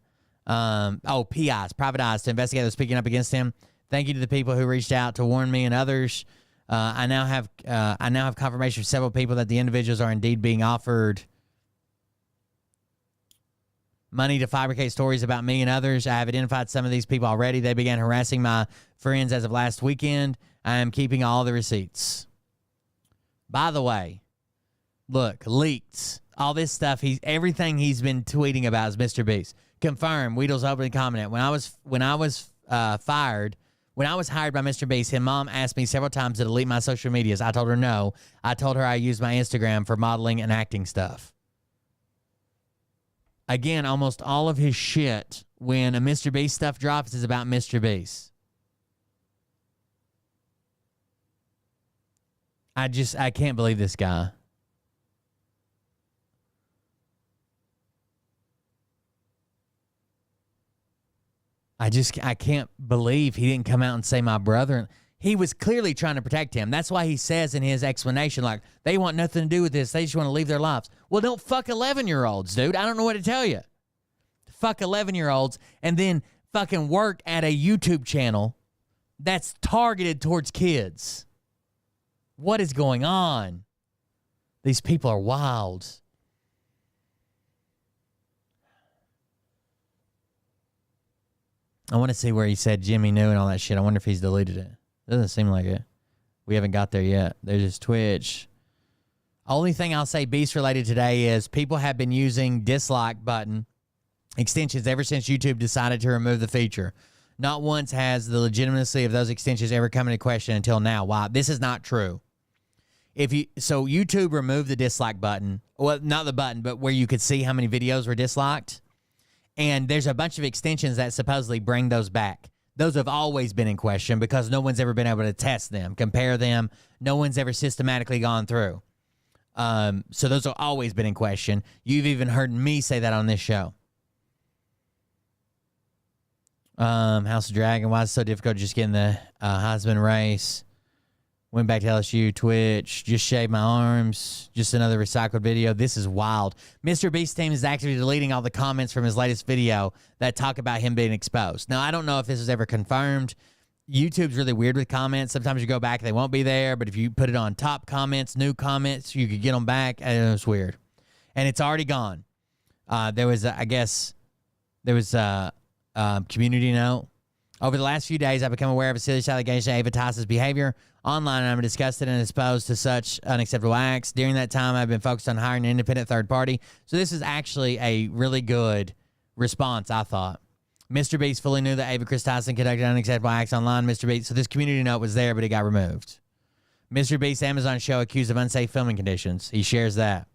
PIs, private eyes, to investigate those speaking up against him. Thank you to the people who reached out to warn me and others. I now have confirmation from several people that the individuals are indeed being offered money to fabricate stories about me and others. I have identified some of these people already. They began harassing my friends as of last weekend. I am keeping all the receipts. By the way, look, leaked. All this stuff, everything he's been tweeting about is MrBeast. Confirmed. Weedle's opening comment. When I was hired by MrBeast, his mom asked me several times to delete my social medias. I told her no. I told her I used my Instagram for modeling and acting stuff. Again, almost all of his shit when a MrBeast stuff drops is about MrBeast. I can't believe this guy. I can't believe he didn't come out and say my brother. He was clearly trying to protect him. That's why he says in his explanation, like, they want nothing to do with this. They just want to live their lives. Well, don't fuck 11-year-olds, dude. I don't know what to tell you. Fuck 11-year-olds and then fucking work at a YouTube channel that's targeted towards kids. What is going on? These people are wild. I want to see where he said Jimmy knew and all that shit. I wonder if he's deleted it. Doesn't seem like it. We haven't got there yet. There's his Twitch. Only thing I'll say Beast related today is people have been using dislike button extensions ever since YouTube decided to remove the feature. Not once has the legitimacy of those extensions ever come into question until now. Why? This is not true. So YouTube removed the dislike button. Well, not the button, but where you could see how many videos were disliked. And there's a bunch of extensions that supposedly bring those back. Those have always been in question because no one's ever been able to test them, compare them. No one's ever systematically gone through. So those have always been in question. You've even heard me say that on this show. House of Dragon, why is it so difficult just getting the Heisman race? Went back to LSU, Twitch, just shaved my arms, just another recycled video. This is wild. MrBeast team is actively deleting all the comments from his latest video that talk about him being exposed. Now, I don't know if this is ever confirmed. YouTube's really weird with comments. Sometimes you go back, they won't be there, but if you put it on top comments, new comments, you could get them back. It's weird. And it's already gone. There was a community note. Over the last few days, I've become aware of a serious allegation of Ava Toss's behavior online, and I'm disgusted and exposed to such unacceptable acts. During that time, I've been focused on hiring an independent third party. So this is actually a really good response, I thought. MrBeast fully knew that Ava Tyson conducted unacceptable acts online. MrBeast, so this community note was there, but it got removed. MrBeast's Amazon show accused of unsafe filming conditions. He shares that.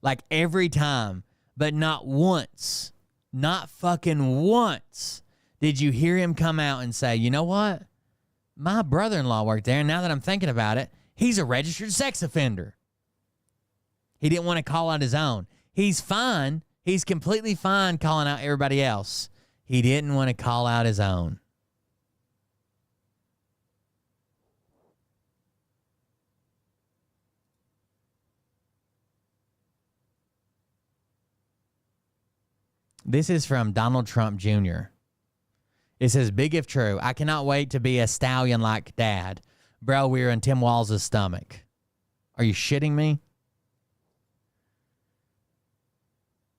Like every time, but not once, not fucking once, did you hear him come out and say, you know what? My brother-in-law worked there, and now that I'm thinking about it, he's a registered sex offender. He didn't want to call out his own. He's fine. He's completely fine calling out everybody else. He didn't want to call out his own. This is from Donald Trump Jr. It says, big if true. I cannot wait to be a stallion like dad. Bro, we're in Tim Walz' stomach. Are you shitting me?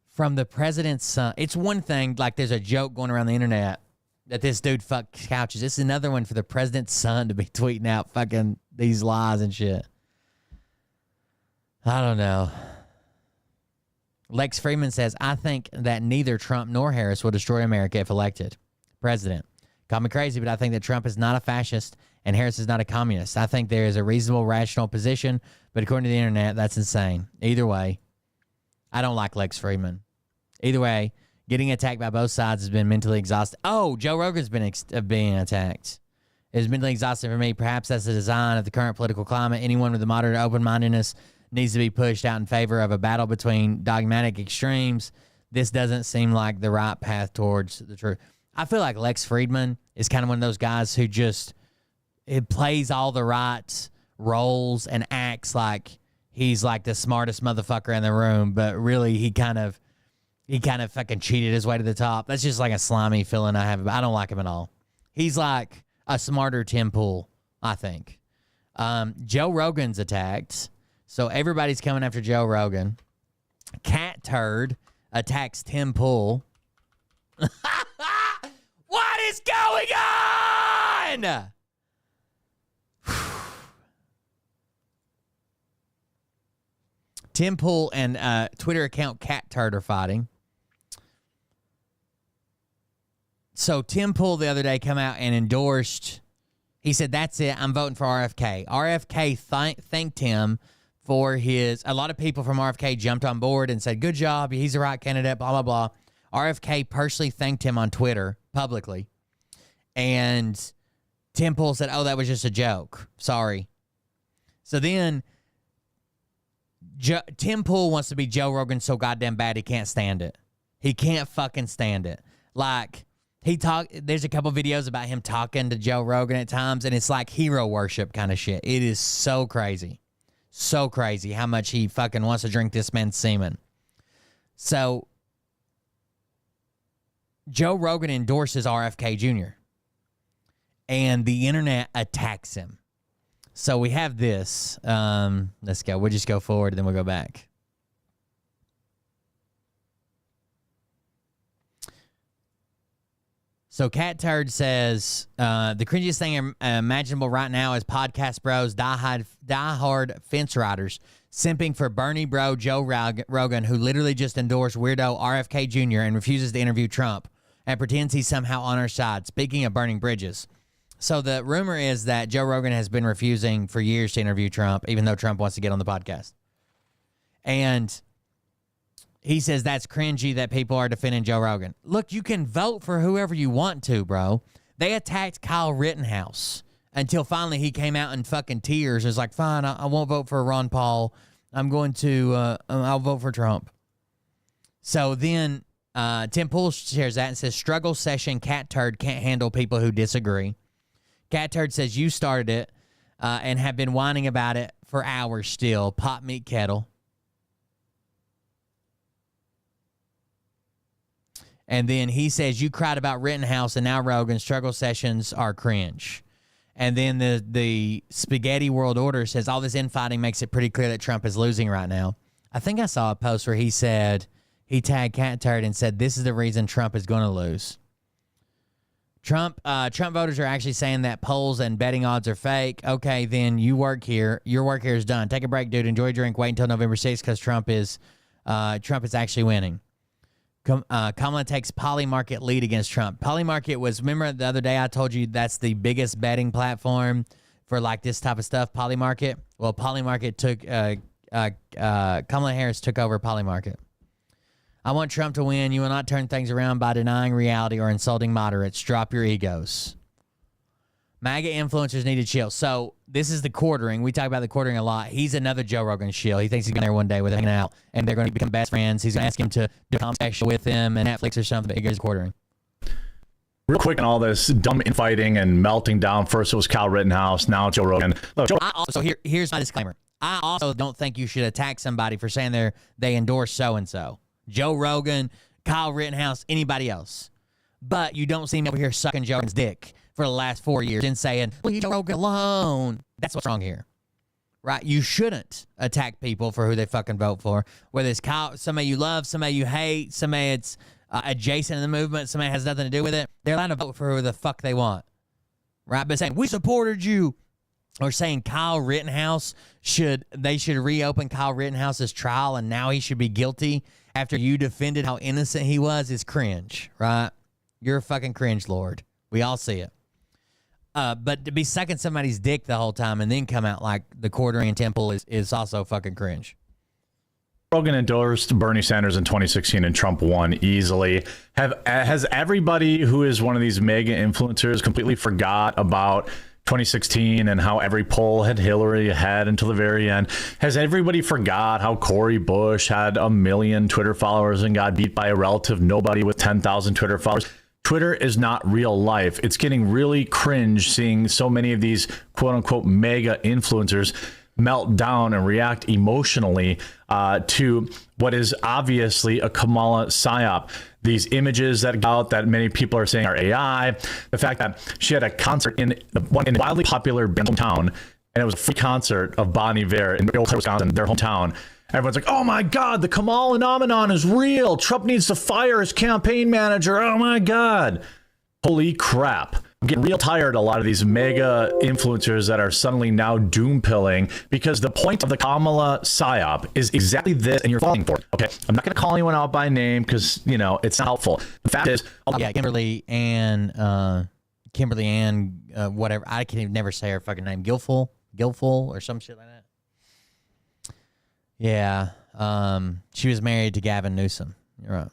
From the president's son. It's one thing, like there's a joke going around the internet that this dude fucked couches. This is another one for the president's son to be tweeting out fucking these lies and shit. I don't know. Lex Freeman says, I think that neither Trump nor Harris will destroy America if elected president. Call me crazy, but I think that Trump is not a fascist and Harris is not a communist. I think there is a reasonable, rational position, but according to the internet, that's insane. Either way, I don't like Lex Freeman. Either way, getting attacked by both sides has been mentally exhausting. Oh, Joe Rogan's been being attacked. It's mentally exhausting for me. Perhaps that's the design of the current political climate. Anyone with a moderate open-mindedness needs to be pushed out in favor of a battle between dogmatic extremes. This doesn't seem like the right path towards the truth. I feel like Lex Friedman is kind of one of those guys who just it plays all the right roles and acts like he's like the smartest motherfucker in the room, but really he kind of fucking cheated his way to the top. That's just like a slimy feeling I have. I don't like him at all. He's like a smarter Tim Pool, I think. Joe Rogan's attacked. So everybody's coming after Joe Rogan. Cat Turd attacks Tim Pool. What is going on? Tim Pool and Twitter account Cat Turd are fighting. So Tim Pool the other day come out and endorsed. He said, that's it. I'm voting for RFK. RFK thanked him for his. A lot of people from RFK jumped on board and said, good job. He's the right candidate, blah, blah, blah. RFK personally thanked him on Twitter publicly. And Tim Pool said, oh, that was just a joke. Sorry. So then Tim Pool wants to be Joe Rogan so goddamn bad he can't stand it. He can't fucking stand it. Like, there's a couple videos about him talking to Joe Rogan at times, and it's like hero worship kind of shit. It is so crazy. So crazy how much he fucking wants to drink this man's semen. So Joe Rogan endorses RFK Jr. and the internet attacks him. So we have this. Let's go. We'll just go forward and then we'll go back. So Cat Turd says, the cringiest thing imaginable right now is podcast bros, diehard fence riders, simping for Bernie bro Joe Rogan, who literally just endorsed weirdo RFK Jr. and refuses to interview Trump and pretends he's somehow on our side. Speaking of burning bridges. So the rumor is that Joe Rogan has been refusing for years to interview Trump, even though Trump wants to get on the podcast. And he says that's cringy that people are defending Joe Rogan. Look, you can vote for whoever you want to, bro. They attacked Kyle Rittenhouse until finally he came out in fucking tears. It's like, fine, I won't vote for Ron Paul. I'll vote for Trump. So then Tim Pool shares that and says, struggle session, cat turd can't handle people who disagree. Cat turd says, you started it and have been whining about it for hours still. Pot meat kettle. And then he says, you cried about Rittenhouse and now Rogan. Struggle sessions are cringe. And then the Spaghetti World Order says, all this infighting makes it pretty clear that Trump is losing right now. I think I saw a post where he said, he tagged Cat Turd and said, this is the reason Trump is going to lose. Trump voters are actually saying that polls and betting odds are fake. Okay, then you work here. Your work here is done. Take a break, dude. Enjoy your drink. Wait until November 6th because Trump is actually winning. Kamala takes Polymarket lead against Trump. Polymarket was, remember the other day I told you that's the biggest betting platform for like this type of stuff, Polymarket? Well, Polymarket took, Kamala Harris took over Polymarket. I want Trump to win. You will not turn things around by denying reality or insulting moderates. Drop your egos. MAGA influencers need to chill. So this is the quartering. We talk about the quartering a lot. He's another Joe Rogan shill. He thinks he's going there one day with him hanging out, and they're going to become best friends. He's going to ask him to do a special with him and Netflix or something. But he goes quartering. Real quick on all this dumb infighting and melting down. First it was Kyle Rittenhouse. Now Joe Rogan. Look, Here's my disclaimer. I also don't think you should attack somebody for saying they endorse so-and-so. Joe Rogan, Kyle Rittenhouse, anybody else. But you don't see me over here sucking Joe Rogan's dick for the last 4 years and saying, leave Joe Rogan alone. That's what's wrong here. Right? You shouldn't attack people for who they fucking vote for. Whether it's Kyle, somebody you love, somebody you hate, somebody it's adjacent to the movement, somebody has nothing to do with it. They're allowed to vote for who the fuck they want. Right? But saying, we supported you. Or saying Kyle Rittenhouse should reopen Kyle Rittenhouse's trial and now he should be guilty after you defended how innocent he was is cringe, right? You're a fucking cringe lord. We all see it. But to be sucking somebody's dick the whole time and then come out like the quartering temple is also fucking cringe. Rogan endorsed Bernie Sanders in 2016 and Trump won easily. Has everybody who is one of these mega influencers completely forgot about 2016 and how every poll had Hillary ahead until the very end? Has everybody forgot how Cory Bush had 1 million Twitter followers and got beat by a relative nobody with 10,000 Twitter followers? Twitter is not real life. It's getting really cringe seeing so many of these quote unquote mega influencers melt down and react emotionally to what is obviously a Kamala psyop. These images that go out that many people are saying are AI. The fact that she had a concert in a wildly popular hometown, and it was a free concert of Bon Iver in Eau Claire, Wisconsin, their hometown. Everyone's like, oh my God, the Kamala phenomenon is real. Trump needs to fire his campaign manager. Oh my God. Holy crap. I'm getting real tired of a lot of these mega influencers that are suddenly now doom pilling because the point of the Kamala psyop is exactly this and you're falling for it. Okay. I'm not going to call anyone out by name because, you know, it's not helpful. The fact is, Kimberly Ann, whatever. I can even never say her fucking name. Gilful or some shit like that. Yeah. She was married to Gavin Newsom. You're right.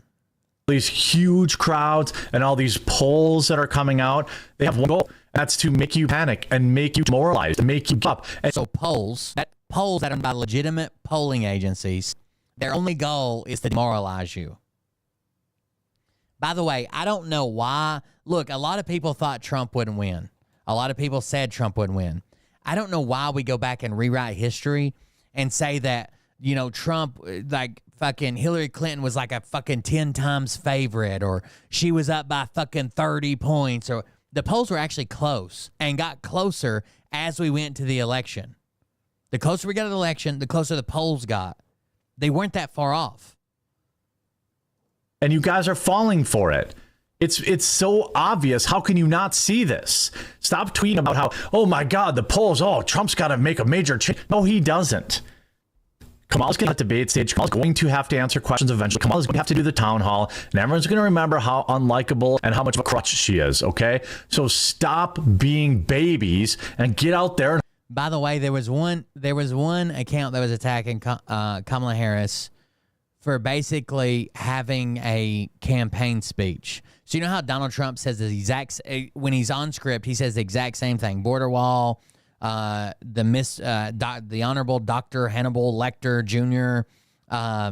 These huge crowds and all these polls that are coming out, they have one goal. That's to make you panic and make you demoralized and make you give up. And so polls that are done by legitimate polling agencies, their only goal is to demoralize you. By the way, I don't know why. Look, a lot of people thought Trump wouldn't win. A lot of people said Trump wouldn't win. I don't know why we go back and rewrite history and say that, you know, Trump, like, fucking Hillary Clinton was like a fucking 10 times favorite, or she was up by fucking 30 points, or the polls were actually close and got closer as we went to the election. The closer we got to the election, the closer the polls got. They weren't that far off. And you guys are falling for it. It's so obvious. How can you not see this? Stop tweeting about how, oh my God, the polls, Trump's got to make a major change. No, he doesn't. Kamala's going to debate stage. Kamala's going to have to answer questions eventually. Kamala's going to have to do the town hall, and everyone's going to remember how unlikable and how much of a crutch she is. Okay, so stop being babies and get out there. By the way, there was one account that was attacking Kamala Harris for basically having a campaign speech. So you know how Donald Trump says the exact when he's on script, he says the exact same thing: border wall, the Honorable Dr. Hannibal Lecter Jr.,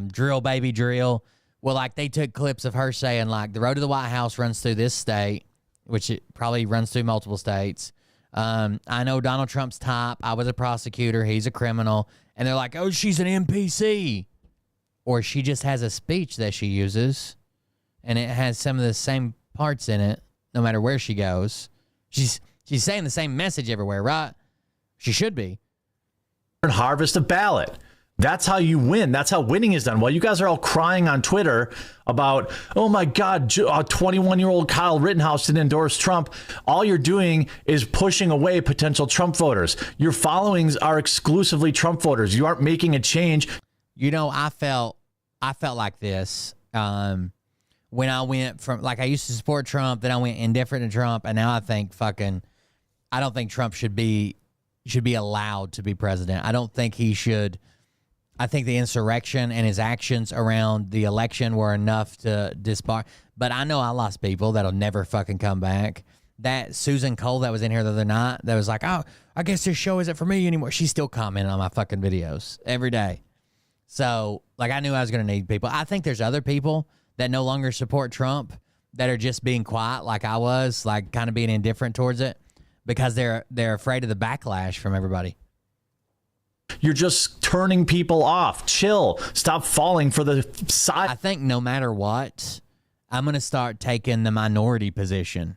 Drill Baby Drill. Well, like they took clips of her saying like the road to the White House runs through this state, which it probably runs through multiple states. I know Donald Trump's top. I was a prosecutor. He's a criminal. And they're like, oh, she's an NPC. Or she just has a speech that she uses, and it has some of the same parts in it, no matter where she goes. She's saying the same message everywhere, right? She should be. Harvest a ballot. That's how you win. That's how winning is done. While you guys are all crying on Twitter about, oh my God, 21-year-old Kyle Rittenhouse didn't endorse Trump, all you're doing is pushing away potential Trump voters. Your followings are exclusively Trump voters. You aren't making a change. You know, I felt like this when I went from, like, I used to support Trump, then I went indifferent to Trump, and now I think I don't think Trump should be allowed to be president. I don't think he should. I think the insurrection and his actions around the election were enough to disbar. But I know I lost people that'll never fucking come back. That Susan Cole that was in here the other night that was like, oh, I guess this show isn't for me anymore. She's still commenting on my fucking videos every day. So, like, I knew I was going to need people. I think there's other people that no longer support Trump that are just being quiet like I was, like kind of being indifferent towards it because they're afraid of the backlash from everybody. You're just turning people off. Chill. Stop falling for the side. I think no matter what, I'm going to start taking the minority position.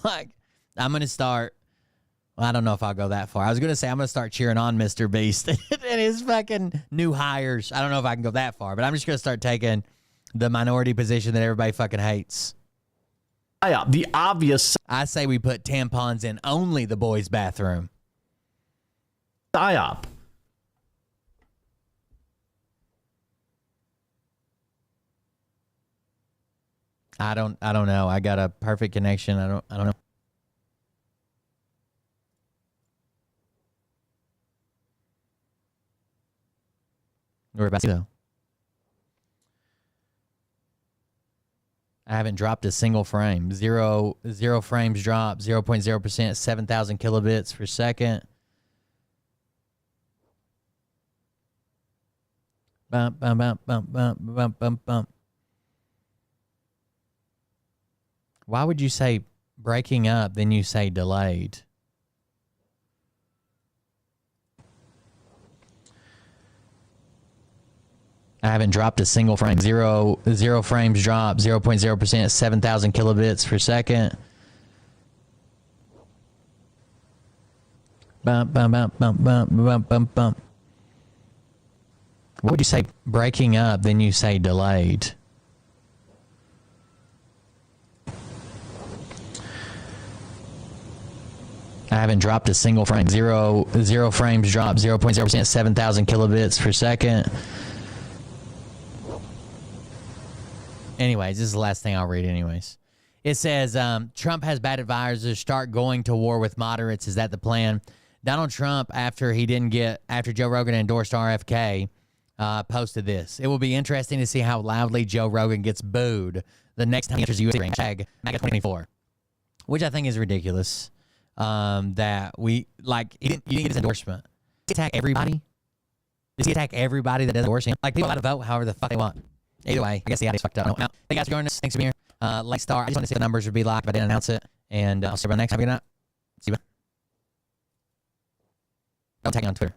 Like, I'm going to start, well, I don't know if I'll go that far. I was going to say I'm going to start cheering on MrBeast and his fucking new hires. I don't know if I can go that far, but I'm just going to start taking the minority position that everybody fucking hates. The obvious I say we put tampons in only the boys' bathroom. psyop. I don't know. I got a perfect connection. I don't know. We're about to though. I haven't dropped a single frame. Zero frames dropped. 0.0%. 7,000 kilobits per second. Bump, bump, bump, bump, bump, bump, bump, bump. Why would you say breaking up, then you say delayed? I haven't dropped a single frame. Zero frames dropped. 0.0%. 7,000 kilobits per second. Bump, bump, bump, bump, bump, bump, bump, bump. What would you say breaking up, then you say delayed? I haven't dropped a single frame. Zero frames dropped. 0.0%. 7,000 kilobits per second. Anyways, this is the last thing I'll read anyways. It says, Trump has bad advisors. Start going to war with moderates. Is that the plan? Donald Trump, after Joe Rogan endorsed RFK, posted this. It will be interesting to see how loudly Joe Rogan gets booed the next time he enters the U.S. ring. Hashtag MAGA 2024. Which I think is ridiculous. That we, like, you didn't get his endorsement. Does he attack everybody? Does he attack everybody that doesn't endorse him? Like, people allowed to vote however the fuck they want. Either way, I guess the idea's fucked up. Now, thank you guys for joining us. Thanks for being here. Late star. I just want to see what the numbers would be like if I didn't announce it. And I'll see you next time. Have a good night. See you. Don't tag me on Twitter.